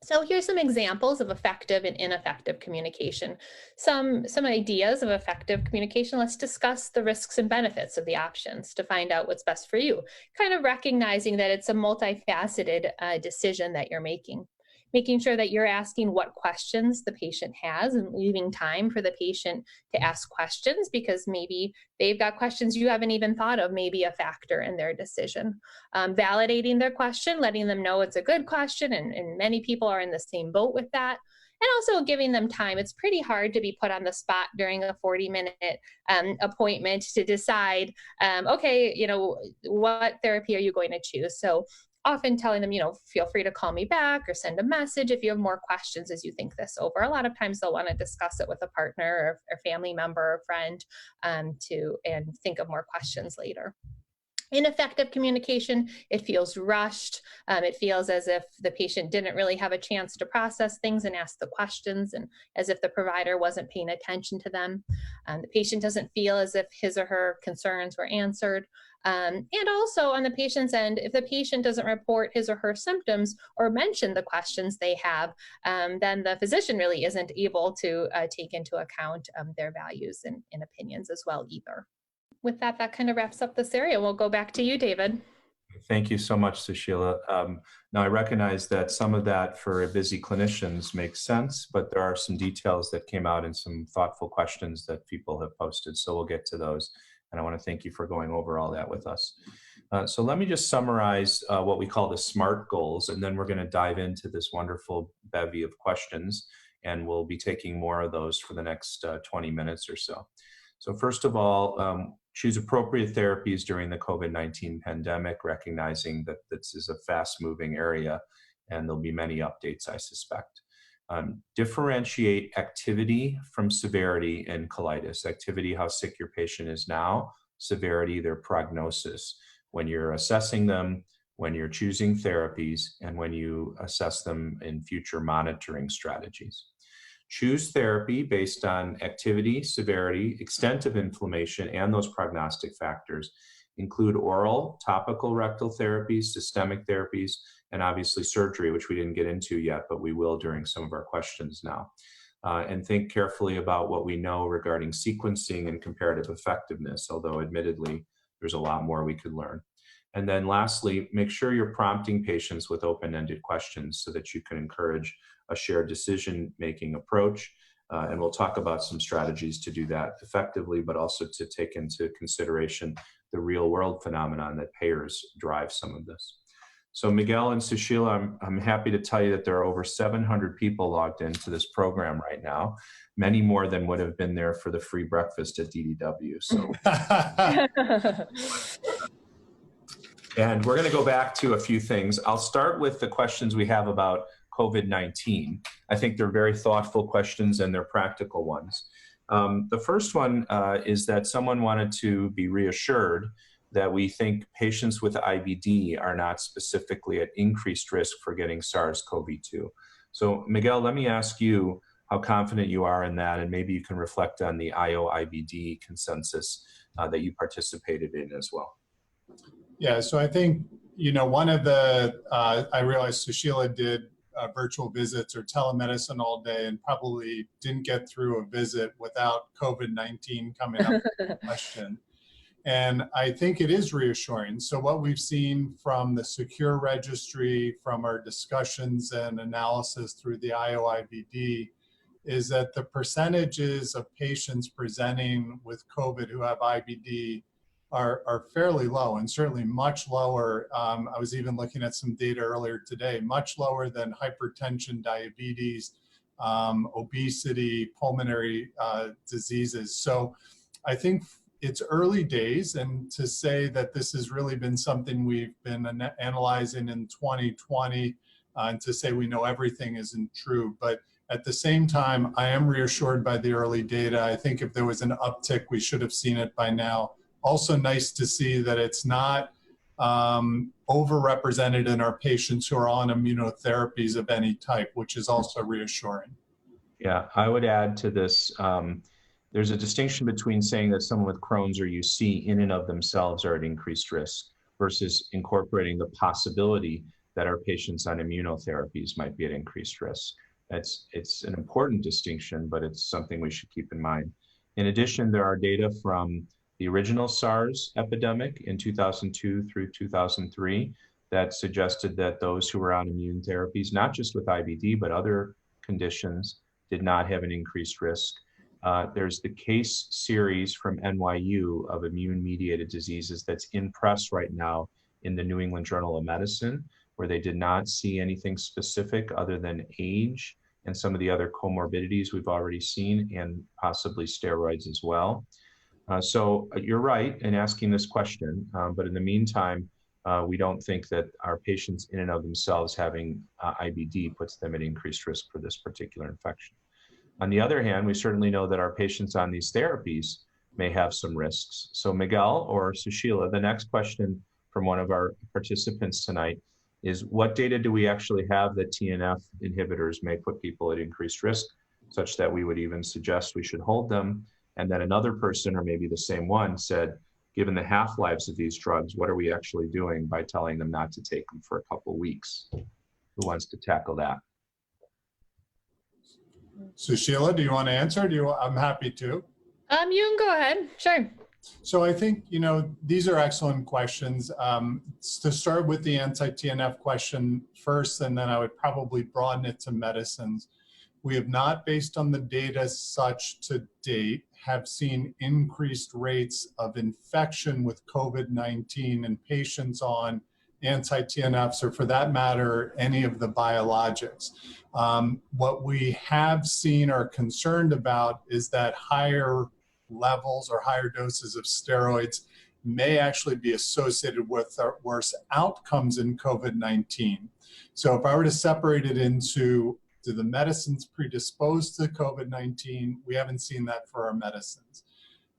So here's some examples of effective and ineffective communication. Some ideas of effective communication. Let's discuss the risks and benefits of the options to find out what's best for you. Kind of recognizing that it's a multifaceted decision that you're making. Making sure that you're asking what questions the patient has and leaving time for the patient to ask questions, because maybe they've got questions you haven't even thought of, maybe a factor in their decision. Validating their question, letting them know it's a good question, and many people are in the same boat with that. And also giving them time. It's pretty hard to be put on the spot during a 40-minute appointment to decide, okay, what therapy are you going to choose? So often telling them, feel free to call me back or send a message if you have more questions as you think this over. A lot of times they'll want to discuss it with a partner or family member or friend and think of more questions later. Ineffective communication, it feels rushed. It feels as if the patient didn't really have a chance to process things and ask the questions, and as if the provider wasn't paying attention to them. The patient doesn't feel as if his or her concerns were answered. And also on the patient's end, if the patient doesn't report his or her symptoms or mention the questions they have, then the physician really isn't able to take into account their values and opinions as well either. With that kind of wraps up this area. We'll go back to you, David. Thank you so much, Sushila. Now, I recognize that some of that for busy clinicians makes sense, but there are some details that came out in some thoughtful questions that people have posted, so we'll get to those. And I want to thank you for going over all that with us. So let me just summarize what we call the SMART goals, and then we're going to dive into this wonderful bevy of questions, and we'll be taking more of those for the next 20 minutes or so. So first of all, choose appropriate therapies during the COVID-19 pandemic, recognizing that this is a fast-moving area and there'll be many updates, I suspect. Differentiate activity from severity in colitis. Activity, how sick your patient is now. Severity, their prognosis. When you're assessing them, when you're choosing therapies, and when you assess them in future monitoring strategies. Choose therapy based on activity, severity, extent of inflammation, and those prognostic factors. Include oral, topical rectal therapies, systemic therapies, and obviously surgery, which we didn't get into yet, but we will during some of our questions now. And think carefully about what we know regarding sequencing and comparative effectiveness, although admittedly, there's a lot more we could learn. And then lastly, make sure you're prompting patients with open-ended questions so that you can encourage a shared decision-making approach. And we'll talk about some strategies to do that effectively, but also to take into consideration the real-world phenomenon that payers drive some of this. So Miguel and Sushila, I'm happy to tell you that there are over 700 people logged into this program right now, many more than would have been there for the free breakfast at DDW. So. And we're going to go back to a few things. I'll start with the questions we have about COVID-19. I think they're very thoughtful questions and they're practical ones. The first one is that someone wanted to be reassured that we think patients with IBD are not specifically at increased risk for getting SARS-CoV-2. So Miguel, let me ask you how confident you are in that, and maybe you can reflect on the IO-IBD consensus that you participated in as well. Yeah, so I think, one of the, I realized Sushila did virtual visits or telemedicine all day and probably didn't get through a visit without COVID-19 coming up with a question. And I think it is reassuring. So what we've seen from the SECURE registry, from our discussions and analysis through the IO-IBD, is that the percentages of patients presenting with COVID who have IBD are fairly low, and certainly much lower. I was even looking at some data earlier today, much lower than hypertension, diabetes, obesity, pulmonary diseases. So I think it's early days, and to say that this has really been something we've been analyzing in 2020, and to say we know everything isn't true. But at the same time, I am reassured by the early data. I think if there was an uptick, we should have seen it by now. Also nice to see that it's not overrepresented in our patients who are on immunotherapies of any type, which is also reassuring. Yeah, I would add to this, there's a distinction between saying that someone with Crohn's or UC in and of themselves are at increased risk versus incorporating the possibility that our patients on immunotherapies might be at increased risk. It's an important distinction, but it's something we should keep in mind. In addition, there are data from the original SARS epidemic in 2002 through 2003 that suggested that those who were on immune therapies, not just with IBD, but other conditions, did not have an increased risk. There's the case series from NYU of immune-mediated diseases that's in press right now in the New England Journal of Medicine, where they did not see anything specific other than age and some of the other comorbidities we've already seen, and possibly steroids as well. So you're right in asking this question, but in the meantime, we don't think that our patients in and of themselves having IBD puts them at increased risk for this particular infection. On the other hand, we certainly know that our patients on these therapies may have some risks. So Miguel or Sushila, the next question from one of our participants tonight is, what data do we actually have that TNF inhibitors may put people at increased risk, such that we would even suggest we should hold them? And then another person, or maybe the same one, said, given the half-lives of these drugs, what are we actually doing by telling them not to take them for a couple of weeks? Who wants to tackle that? Sushila, do you want to answer? I'm happy to. You can go ahead. Sure. So I think, these are excellent questions. To start with the anti-TNF question first, and then I would probably broaden it to medicines. We have not, based on the data such to date, have seen increased rates of infection with COVID-19 in patients on anti-TNFs, or for that matter, any of the biologics. What we have seen or are concerned about is that higher levels or higher doses of steroids may actually be associated with worse outcomes in COVID-19. So if I were to separate it into, do the medicines predispose to COVID-19? We haven't seen that for our medicines.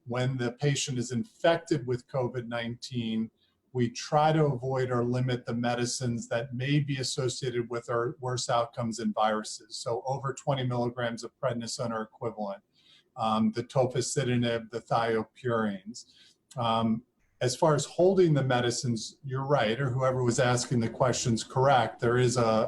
When the patient is infected with COVID-19, we try to avoid or limit the medicines that may be associated with our worse outcomes in viruses. So over 20 milligrams of prednisone or equivalent, the tofacitinib, the thiopurines. As far as holding the medicines, you're right, or whoever was asking the question's correct. There is a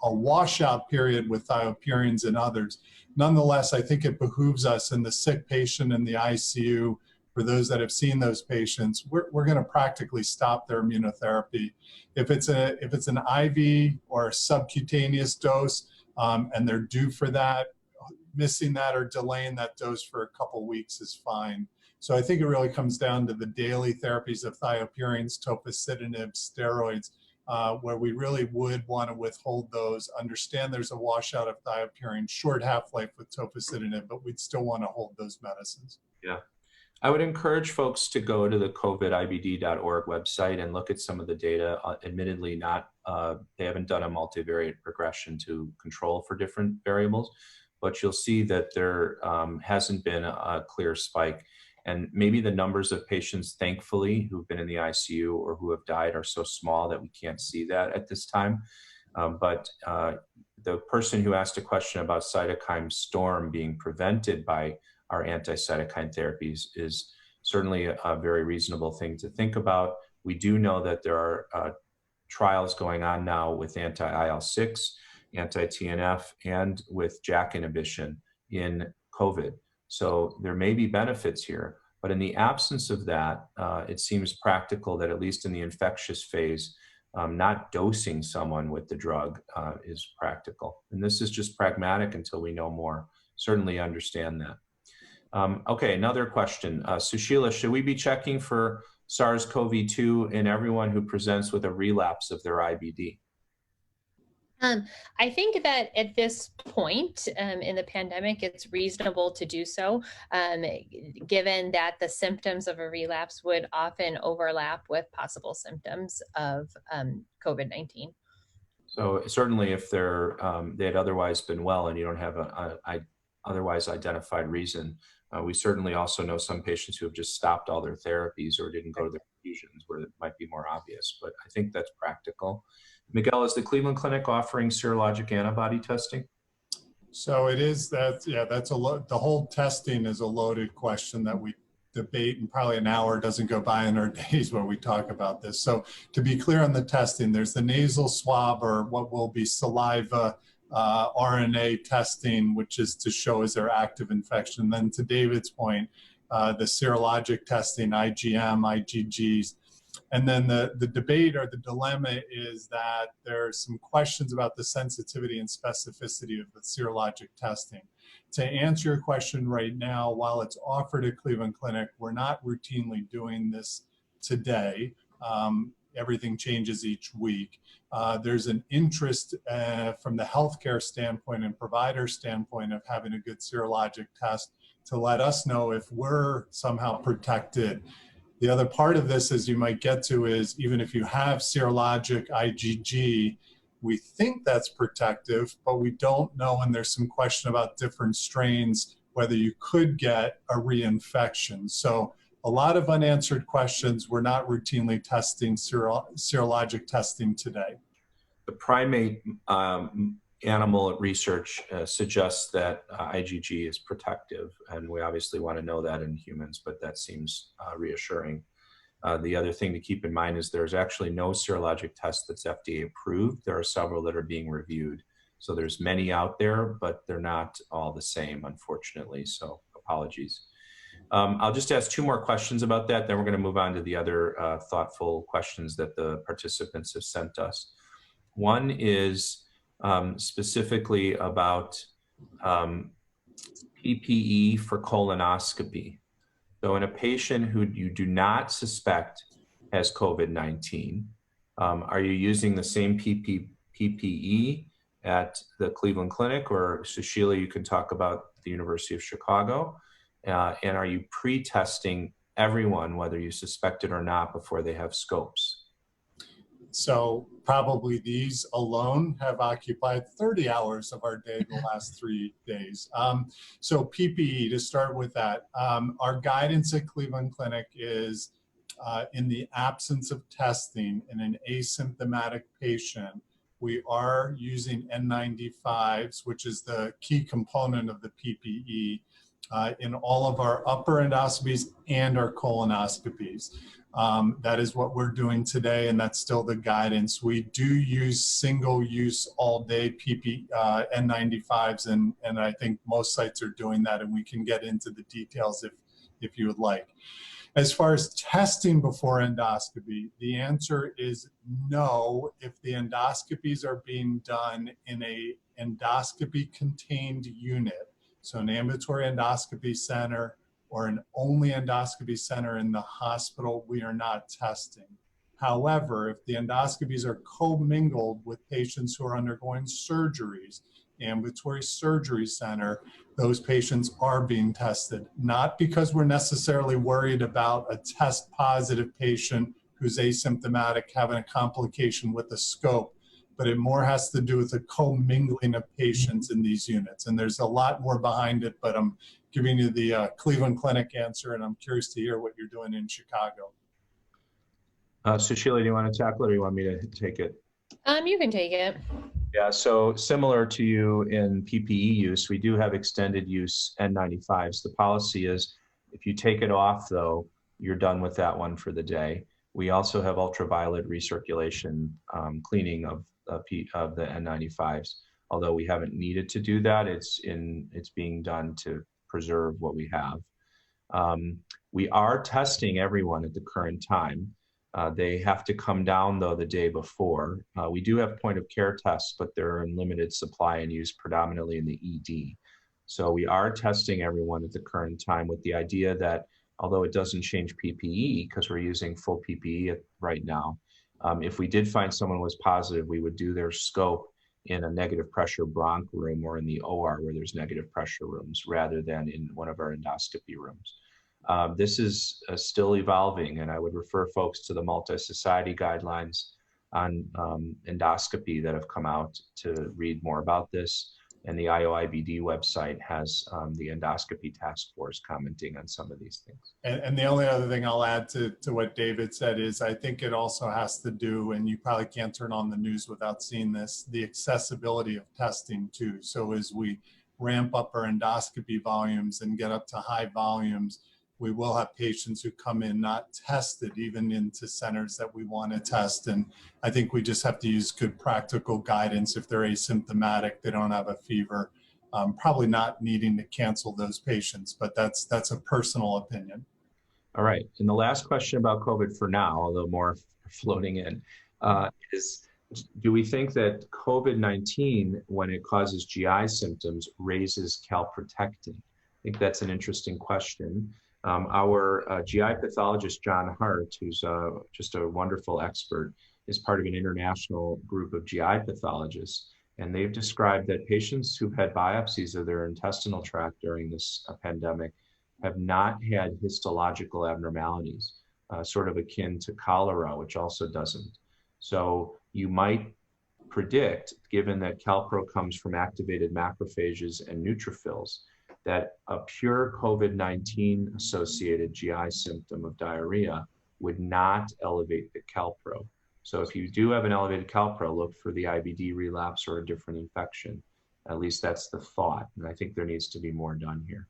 washout period with thiopurines and others. Nonetheless, I think it behooves us in the sick patient in the ICU, for those that have seen those patients, we're going to practically stop their immunotherapy. If it's an IV or a subcutaneous dose, and they're due for that, missing that or delaying that dose for a couple weeks is fine. So I think it really comes down to the daily therapies of thiopurines, tofacitinib, steroids, where we really would want to withhold those. Understand there's a washout of thiopurine, short half-life with tofacitinib, but we'd still want to hold those medicines. Yeah. I would encourage folks to go to the covidibd.org website and look at some of the data. Admittedly, they haven't done a multivariate regression to control for different variables, but you'll see that there hasn't been a clear spike. And maybe the numbers of patients, thankfully, who've been in the ICU or who have died are so small that we can't see that at this time. But the person who asked a question about cytokine storm being prevented by our anti-cytokine therapies is certainly a very reasonable thing to think about. We do know that there are trials going on now with anti-IL-6, anti-TNF, and with JAK inhibition in COVID. So there may be benefits here, but in the absence of that, it seems practical that at least in the infectious phase, not dosing someone with the drug is practical. And this is just pragmatic until we know more. Certainly understand that. Okay, another question. Sushila, should we be checking for SARS-CoV-2 in everyone who presents with a relapse of their IBD? I think that at this point in the pandemic, it's reasonable to do so, um, given that the symptoms of a relapse would often overlap with possible symptoms of COVID-19. So certainly, if they had otherwise been well, and you don't have otherwise identified reason, we certainly also know some patients who have just stopped all their therapies or didn't go to their infusions, where it might be more obvious. But I think that's practical. Miguel, is the Cleveland Clinic offering serologic antibody testing? So it is that, yeah, the whole testing is a loaded question that we debate, and probably an hour doesn't go by in our days where we talk about this. So to be clear on the testing, there's the nasal swab, or what will be saliva RNA testing, which is to show is there active infection. Then to David's point, the serologic testing, IgM, IgGs. And then the debate or the dilemma is that there are some questions about the sensitivity and specificity of the serologic testing. To answer your question right now, while it's offered at Cleveland Clinic, we're not routinely doing this today. Everything changes each week. There's an interest from the healthcare standpoint and provider standpoint of having a good serologic test to let us know if we're somehow protected. The other part of this, as you might get to, is even if you have serologic IgG, we think that's protective, but we don't know, and there's some question about different strains, whether you could get a reinfection. So a lot of unanswered questions. We're not routinely testing serologic testing today. The primate animal research suggests that IgG is protective, and we obviously want to know that in humans, but that seems reassuring. The other thing to keep in mind is there's actually no serologic test that's FDA approved. There are several that are being reviewed. So there's many out there, but they're not all the same, unfortunately, so apologies. I'll just ask two more questions about that, then we're going to move on to the other thoughtful questions that the participants have sent us. One is specifically about PPE for colonoscopy. So in a patient who you do not suspect has COVID-19, are you using the same PPE at the Cleveland Clinic? Or Sushila, you can talk about the University of Chicago. And are you pre-testing everyone, whether you suspect it or not, before they have scopes? So probably these alone have occupied 30 hours of our day the last 3 days. So PPE, to start with that, our guidance at Cleveland Clinic is in the absence of testing in an asymptomatic patient, we are using N95s, which is the key component of the PPE, in all of our upper endoscopies and our colonoscopies. That is what we're doing today, and that's still the guidance. We do use single-use all-day N95s, and I think most sites are doing that, and we can get into the details if you would like. As far as testing before endoscopy, the answer is no if the endoscopies are being done in a endoscopy-contained unit, so an ambulatory endoscopy center, or an only endoscopy center in the hospital, we are not testing. However, if the endoscopies are commingled with patients who are undergoing surgeries, ambulatory surgery center, those patients are being tested. Not because we're necessarily worried about a test positive patient who's asymptomatic having a complication with a scope, but it more has to do with the commingling of patients in these units. And there's a lot more behind it, but I'm giving you the Cleveland Clinic answer, and I'm curious to hear what you're doing in Chicago. Sushila, do you want to tackle it, or do you want me to take it? You can take it. Yeah, so similar to you in PPE use, we do have extended use N95s. The policy is if you take it off, though, you're done with that one for the day. We also have ultraviolet recirculation cleaning of the N95s. Although we haven't needed to do that, it's being done to preserve what we have. We are testing everyone at the current time. They have to come down, though, the day before. We do have point of care tests, but they're in limited supply and used predominantly in the ED. So we are testing everyone at the current time with the idea that, although it doesn't change PPE, because we're using full PPE right now, if we did find someone was positive, we would do their scope in a negative pressure bronch room or in the OR where there's negative pressure rooms rather than in one of our endoscopy rooms. This is still evolving, and I would refer folks to the multi-society guidelines on endoscopy that have come out to read more about this. And the IOIBD website has the endoscopy task force commenting on some of these things. And the only other thing I'll add to what David said is I think it also has to do, and you probably can't turn on the news without seeing this, the accessibility of testing too. So as we ramp up our endoscopy volumes and get up to high volumes, we will have patients who come in not tested even into centers that we want to test. And I think we just have to use good practical guidance. If they're asymptomatic, they don't have a fever, probably not needing to cancel those patients, but that's a personal opinion. All right. And the last question about COVID for now, although more floating in, is do we think that COVID-19, when it causes GI symptoms, raises calprotectin? I think that's an interesting question. Our GI pathologist, John Hart, who's just a wonderful expert, is part of an international group of GI pathologists. And they've described that patients who've had biopsies of their intestinal tract during this pandemic have not had histological abnormalities, sort of akin to cholera, which also doesn't. So you might predict, given that calpro comes from activated macrophages and neutrophils, that a pure COVID-19 associated GI symptom of diarrhea would not elevate the calpro. So if you do have an elevated calpro, look for the IBD relapse or a different infection. At least that's the thought. And I think there needs to be more done here.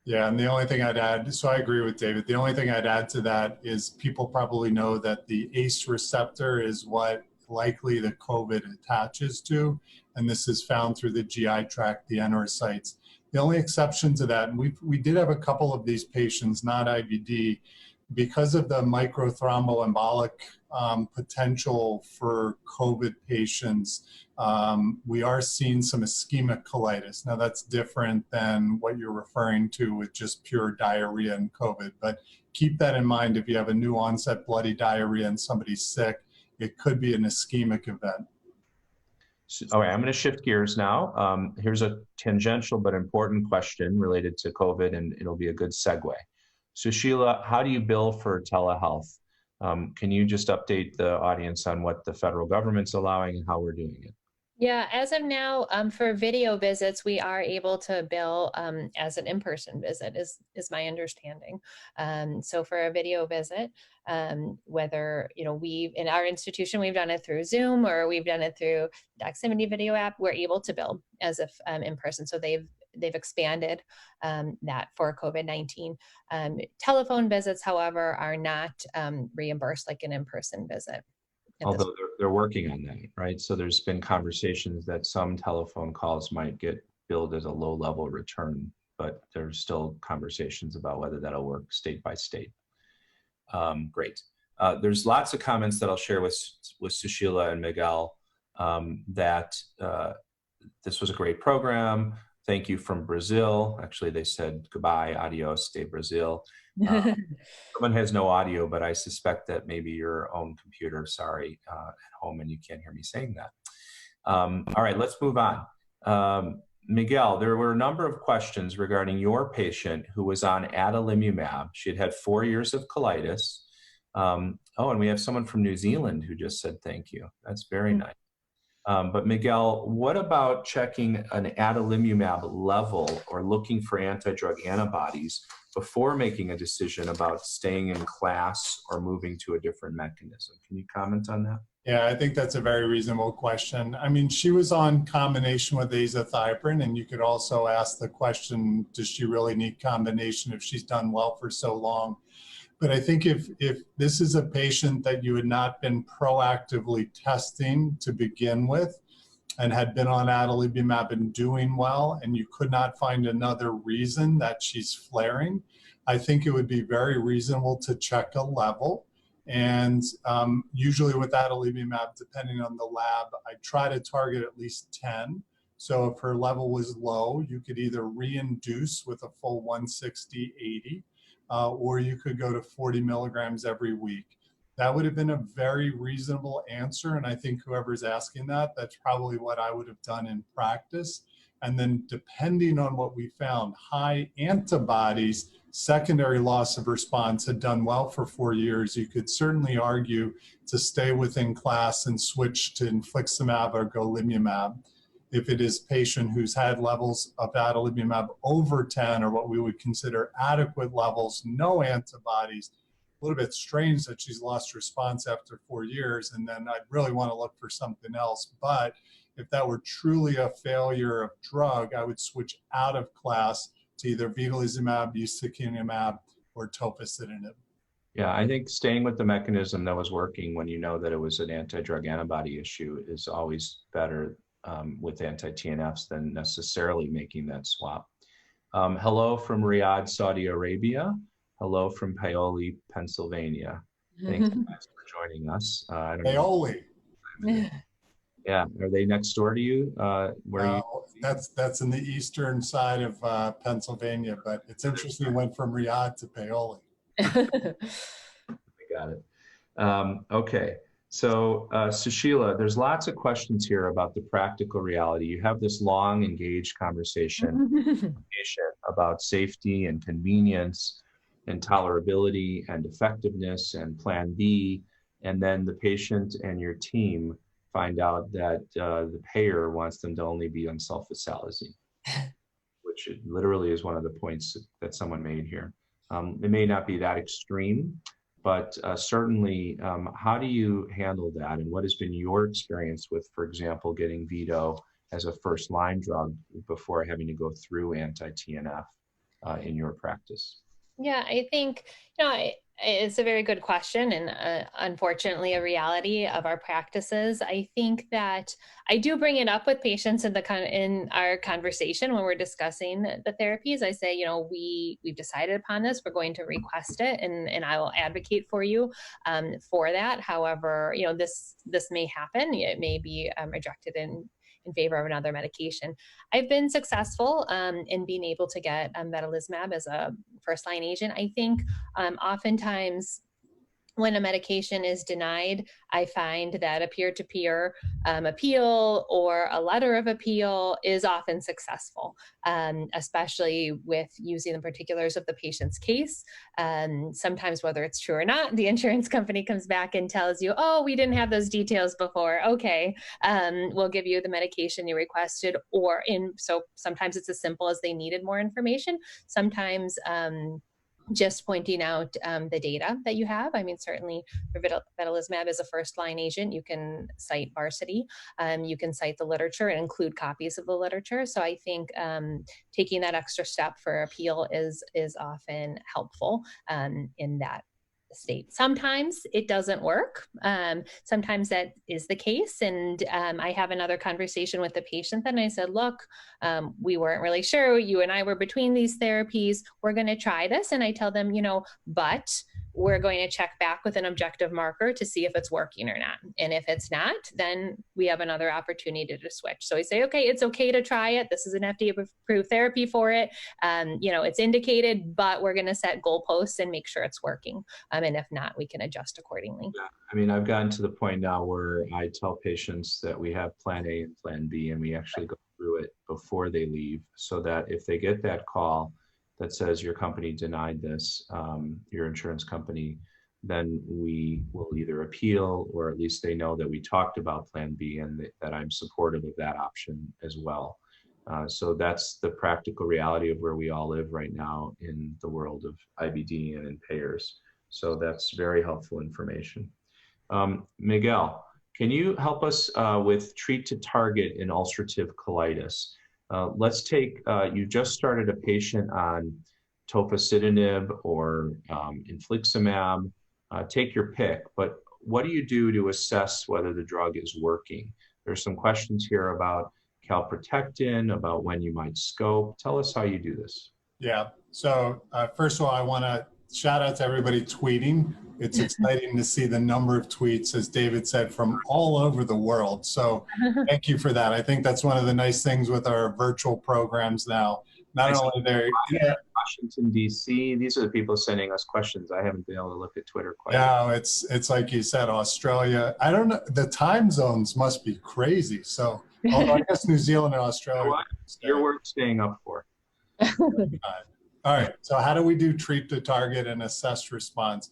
Yeah, and the only thing I'd add, so I agree with David, the only thing I'd add to that is people probably know that the ACE receptor is what likely the COVID attaches to, and this is found through the GI tract, the enterocytes. The only exception to that, and we did have a couple of these patients, not IBD, because of the microthromboembolic potential for COVID patients, we are seeing some ischemic colitis. Now that's different than what you're referring to with just pure diarrhea and COVID, but keep that in mind. If you have a new onset bloody diarrhea and somebody's sick, it could be an ischemic event. All right, I'm going to shift gears now. Here's a tangential but important question related to COVID, and it'll be a good segue. So Sheila, how do you bill for telehealth? Can you just update the audience on what the federal government's allowing and how we're doing it? Yeah, as of now, for video visits, we are able to bill as an in-person visit, is my understanding. So for a video visit, whether in our institution we've done it through Zoom or we've done it through Doximity video app, we're able to bill as if in person. So they've expanded that for COVID-19. Telephone visits, however, are not reimbursed like an in-person visit. Although they're working on that, right? So there's been conversations that some telephone calls might get billed as a low-level return, but there's still conversations about whether that'll work state by state. Great. There's lots of comments that I'll share with Sushila and Miguel that this was a great program. Thank you from Brazil. Actually, they said goodbye, adios, de Brazil. Someone has no audio, but I suspect that maybe your own computer, sorry, at home, and you can't hear me saying that. All right, let's move on. Miguel, there were a number of questions regarding your patient who was on adalimumab. She had had 4 years of colitis. Oh, and we have someone from New Zealand who just said thank you. That's very nice. But Miguel, what about checking an adalimumab level or looking for anti-drug antibodies before making a decision about staying in class or moving to a different mechanism? Can you comment on that? Yeah, I think that's a very reasonable question. I mean, she was on combination with azathioprine, and you could also ask the question, does she really need combination if she's done well for so long? But I think if this is a patient that you had not been proactively testing to begin with and had been on adalimumab and doing well, and you could not find another reason that she's flaring, I think it would be very reasonable to check a level. And usually with adalimumab, depending on the lab, I try to target at least 10. So if her level was low, you could either re-induce with a full 160/80, or you could go to 40 milligrams every week. That would have been a very reasonable answer. And I think whoever's asking that, that's probably what I would have done in practice. And then depending on what we found, high antibodies, secondary loss of response had done well for 4 years. You could certainly argue to stay within class and switch to infliximab or golimumab. If it is a patient who's had levels of adalimumab over 10 or what we would consider adequate levels, no antibodies, a little bit strange that she's lost response after 4 years, and then I'd really want to look for something else. But if that were truly a failure of drug, I would switch out of class to either vedolizumab, ustekinumab, or tofacitinib. Yeah, I think staying with the mechanism that was working when you know that it was an anti-drug antibody issue is always better with anti-TNFs than necessarily making that swap. Hello from Riyadh, Saudi Arabia. Hello from Paoli, Pennsylvania. Thank you guys for joining us. I don't Paoli. Yeah, are they next door to you? Where are you? That's in the eastern side of Pennsylvania, but it's interesting it went from Riyadh to Paoli. I got it. Okay, so Sushila, there's lots of questions here about the practical reality. You have this long, engaged conversation with the patient about safety and convenience and tolerability and effectiveness and plan B, and then the patient and your team find out that the payer wants them to only be on sulfasalazine, which literally is one of the points that someone made here. It may not be that extreme, but certainly how do you handle that? And what has been your experience with, for example, getting Vedo as a first line drug before having to go through anti-TNF in your practice? Yeah, I think, it's a very good question, and unfortunately a reality of our practices. I think that I do bring it up with patients in our conversation when we're discussing the therapies. I say, we've decided upon this, we're going to request it, and I will advocate for you for that. However, this may happen. It may be rejected in favor of another medication. I've been successful in being able to get vedolizumab as a first-line agent. I think oftentimes when a medication is denied, I find that a peer-to-peer appeal or a letter of appeal is often successful, especially with using the particulars of the patient's case. Sometimes, whether it's true or not, the insurance company comes back and tells you, oh, we didn't have those details before. Okay, we'll give you the medication you requested. So sometimes it's as simple as they needed more information. Sometimes just pointing out the data that you have. I mean, certainly for vedolizumab as a first-line agent, you can cite Varsity, you can cite the literature and include copies of the literature. So I think taking that extra step for appeal is often helpful in that state. Sometimes it doesn't work. Sometimes that is the case. And I have another conversation with the patient then I said, look, we weren't really sure. You and I were between these therapies. We're going to try this. And I tell them, but we're going to check back with an objective marker to see if it's working or not. And if it's not, then we have another opportunity to switch. So we say, okay, it's okay to try it. This is an FDA-approved therapy for it. It's indicated, but we're going to set goalposts and make sure it's working. And if not, we can adjust accordingly. Yeah. I mean, I've gotten to the point now where I tell patients that we have plan A and plan B, and we actually go through it before they leave, so that if they get that call that says your company denied this, your insurance company, then we will either appeal, or at least they know that we talked about plan B and that I'm supportive of that option as well. So that's the practical reality of where we all live right now in the world of IBD and in payers. So that's very helpful information. Miguel, can you help us with treat to target in ulcerative colitis? Let's take, you just started a patient on tofacitinib or infliximab, take your pick, but what do you do to assess whether the drug is working? There's some questions here about Calprotectin, about when you might scope. Tell us how you do this. Yeah, so first of all, I want to shout out to everybody tweeting. It's exciting to see the number of tweets, as David said, from all over the world. So thank you for that. I think that's one of the nice things with our virtual programs now. Not only they're Washington, D.C. These are the people sending us questions. I haven't been able to look at Twitter quite yet. Yeah, it's like you said, Australia. I don't know. The time zones must be crazy. So, although I guess New Zealand and Australia. You know what? You're worth staying up for. All right. So how do we do treat to target and assess response?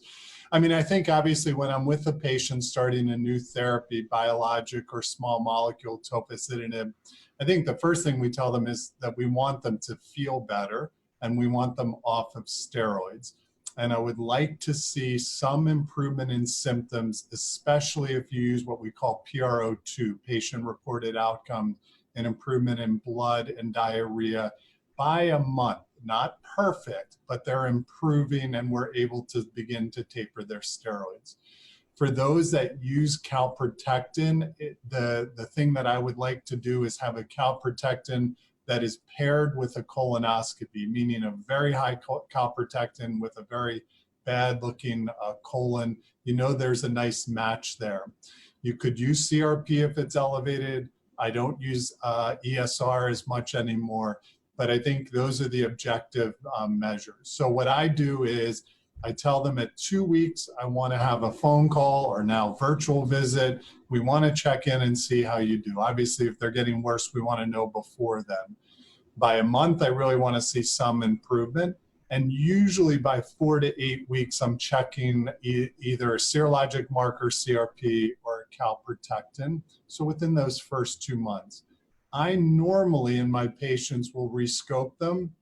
I mean, I think obviously when I'm with a patient starting a new therapy, biologic or small molecule tofacitinib, I think the first thing we tell them is that we want them to feel better and we want them off of steroids. And I would like to see some improvement in symptoms, especially if you use what we call PRO2, patient-reported outcome, and improvement in blood and diarrhea by a month. Not perfect, but they're improving and we're able to begin to taper their steroids. For those that use Calprotectin, the thing that I would like to do is have a Calprotectin that is paired with a colonoscopy, meaning a very high Calprotectin with a very bad looking colon. You know, there's a nice match there. You could use CRP if it's elevated. I don't use ESR as much anymore, but I think those are the objective measures. So what I do is I tell them at 2 weeks, I want to have a phone call or now virtual visit. We want to check in and see how you do. Obviously, if they're getting worse, we want to know before then. By a month, I really want to see some improvement. And usually by 4 to 8 weeks, I'm checking either a serologic marker, CRP, or a Calprotectin. So within those first 2 months, I normally in my patients will rescope them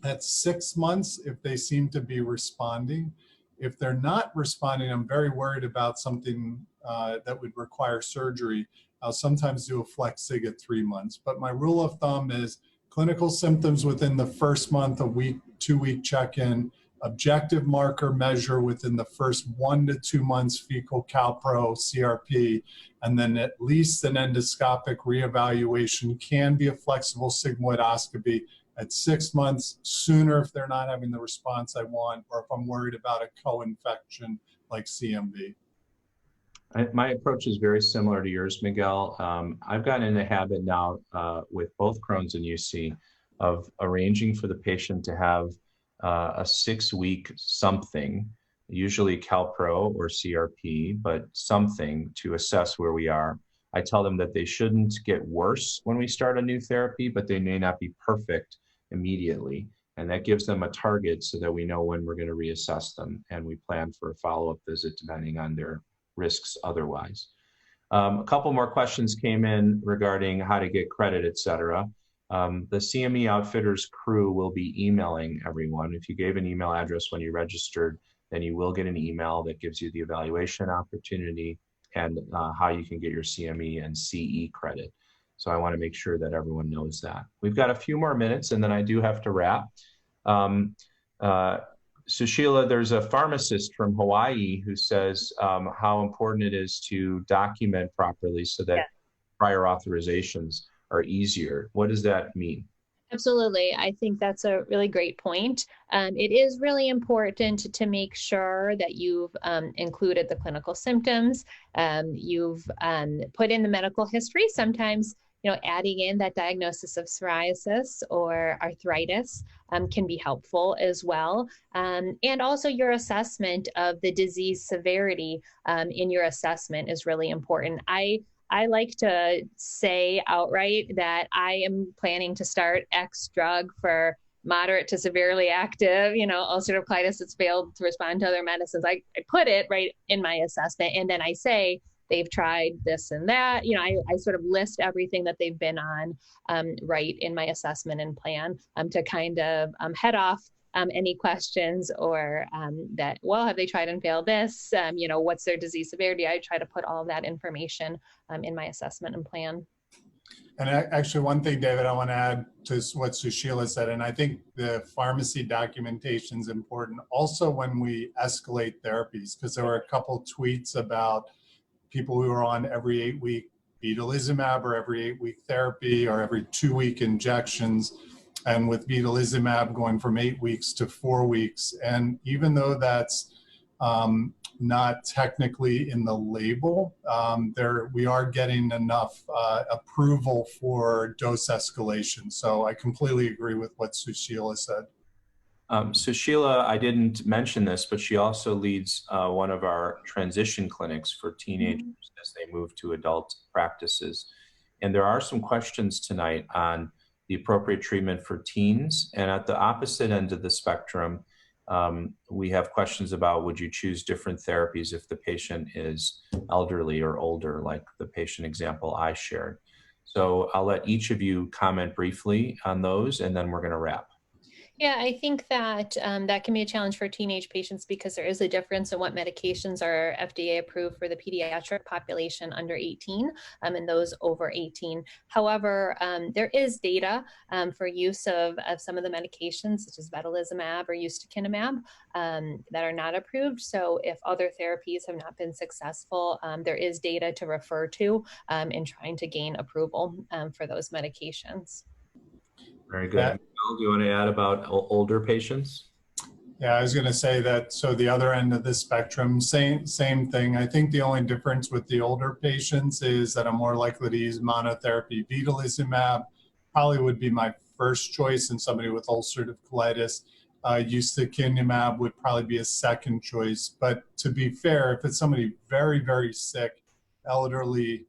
at 6 months if they seem to be responding. If they're not responding, I'm very worried about something that would require surgery. I'll sometimes do a flex sig at 3 months. But my rule of thumb is clinical symptoms within the first month, a week, 2 week check-in, objective marker measure within the first 1 to 2 months, fecal calpro, CRP, and then at least an endoscopic reevaluation, can be a flexible sigmoidoscopy at 6 months, sooner if they're not having the response I want, or if I'm worried about a co-infection like CMV. My approach is very similar to yours, Miguel. I've gotten in the habit now with both Crohn's and UC of arranging for the patient to have a 6-week something, usually Calpro or CRP, but something to assess where we are. I tell them that they shouldn't get worse when we start a new therapy, but they may not be perfect immediately. And that gives them a target so that we know when we're going to reassess them and we plan for a follow-up visit depending on their risks otherwise. A couple more questions came in regarding how to get credit, et cetera. The CME Outfitters crew will be emailing everyone. If you gave an email address when you registered, then you will get an email that gives you the evaluation opportunity and how you can get your CME and CE credit. So I want to make sure that everyone knows that. We've got a few more minutes and then I do have to wrap. Sushila, there's a pharmacist from Hawaii who says how important it is to document properly so that prior authorizations are easier. What does that mean? Absolutely. I think that's a really great point. It is really important to make sure that you've included the clinical symptoms, you've put in the medical history. Sometimes, adding in that diagnosis of psoriasis or arthritis can be helpful as well. And also your assessment of the disease severity in your assessment is really important. I like to say outright that I am planning to start X drug for moderate to severely active, ulcerative colitis that's failed to respond to other medicines. I put it right in my assessment, and then I say they've tried this and that. I sort of list everything that they've been on right in my assessment and plan to kind of head off any questions or that, well, have they tried and failed this? What's their disease severity? I try to put all of that information in my assessment and plan. And actually, one thing, David, I want to add to what Sushila said, and I think the pharmacy documentation is important also when we escalate therapies, because there were a couple tweets about people who are on every 8-week vedolizumab or every 8-week therapy or every 2-week injections. And with vedolizumab going from 8 weeks to 4 weeks. And even though that's not technically in the label, we are getting enough approval for dose escalation. So I completely agree with what Sushila said. So Sheila, I didn't mention this, but she also leads one of our transition clinics for teenagers as they move to adult practices. And there are some questions tonight on the appropriate treatment for teens. And at the opposite end of the spectrum, we have questions about, would you choose different therapies if the patient is elderly or older, like the patient example I shared. So I'll let each of you comment briefly on those, and then we're going to wrap. Yeah, I think that that can be a challenge for teenage patients because there is a difference in what medications are FDA approved for the pediatric population under 18 and those over 18. However, there is data for use of some of the medications, such as vedolizumab or ustekinumab, that are not approved. So if other therapies have not been successful, there is data to refer to in trying to gain approval for those medications. Very good. Mel, do you want to add about older patients? Yeah, I was going to say that. So the other end of the spectrum, same thing. I think the only difference with the older patients is that I'm more likely to use monotherapy. Vedolizumab probably would be my first choice in somebody with ulcerative colitis. Ustekinumab would probably be a second choice. But to be fair, if it's somebody very, very sick, elderly,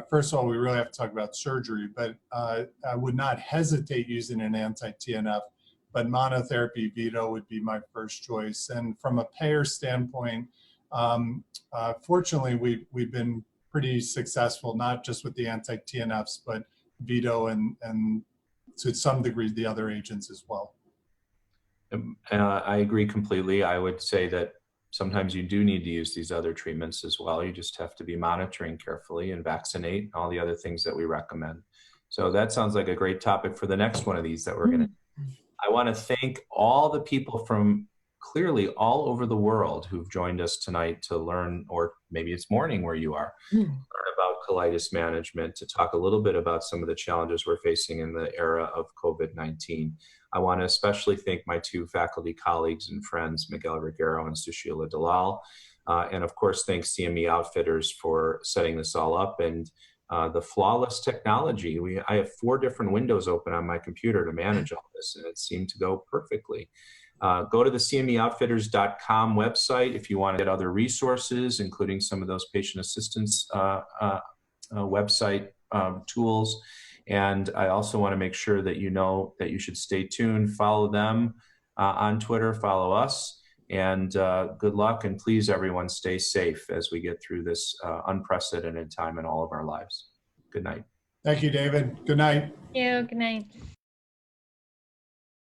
first of all, we really have to talk about surgery, but I would not hesitate using an anti-TNF, but monotherapy veto would be my first choice. And from a payer standpoint, fortunately, we've been pretty successful, not just with the anti-TNFs, but veto and to some degree the other agents as well. I agree completely. I would say that sometimes you do need to use these other treatments as well. You just have to be monitoring carefully and vaccinate and all the other things that we recommend. So that sounds like a great topic for the next one of these that we're going to. I want to thank all the people from clearly all over the world who've joined us tonight to learn, or maybe it's morning where you are, learn about colitis management, to talk a little bit about some of the challenges we're facing in the era of COVID-19. I want to especially thank my two faculty colleagues and friends, Miguel Reguero and Sushila Dalal. And of course, thanks CME Outfitters for setting this all up, and the flawless technology. I have 4 different windows open on my computer to manage all this, and it seemed to go perfectly. Go to the CMEOutfitters.com website if you want to get other resources, including some of those patient assistance website tools. And I also want to make sure that you know that you should stay tuned, follow them on Twitter, follow us, and good luck. And please, everyone, stay safe as we get through this unprecedented time in all of our lives. Good night. Thank you, David. Good night. Thank you. Good night.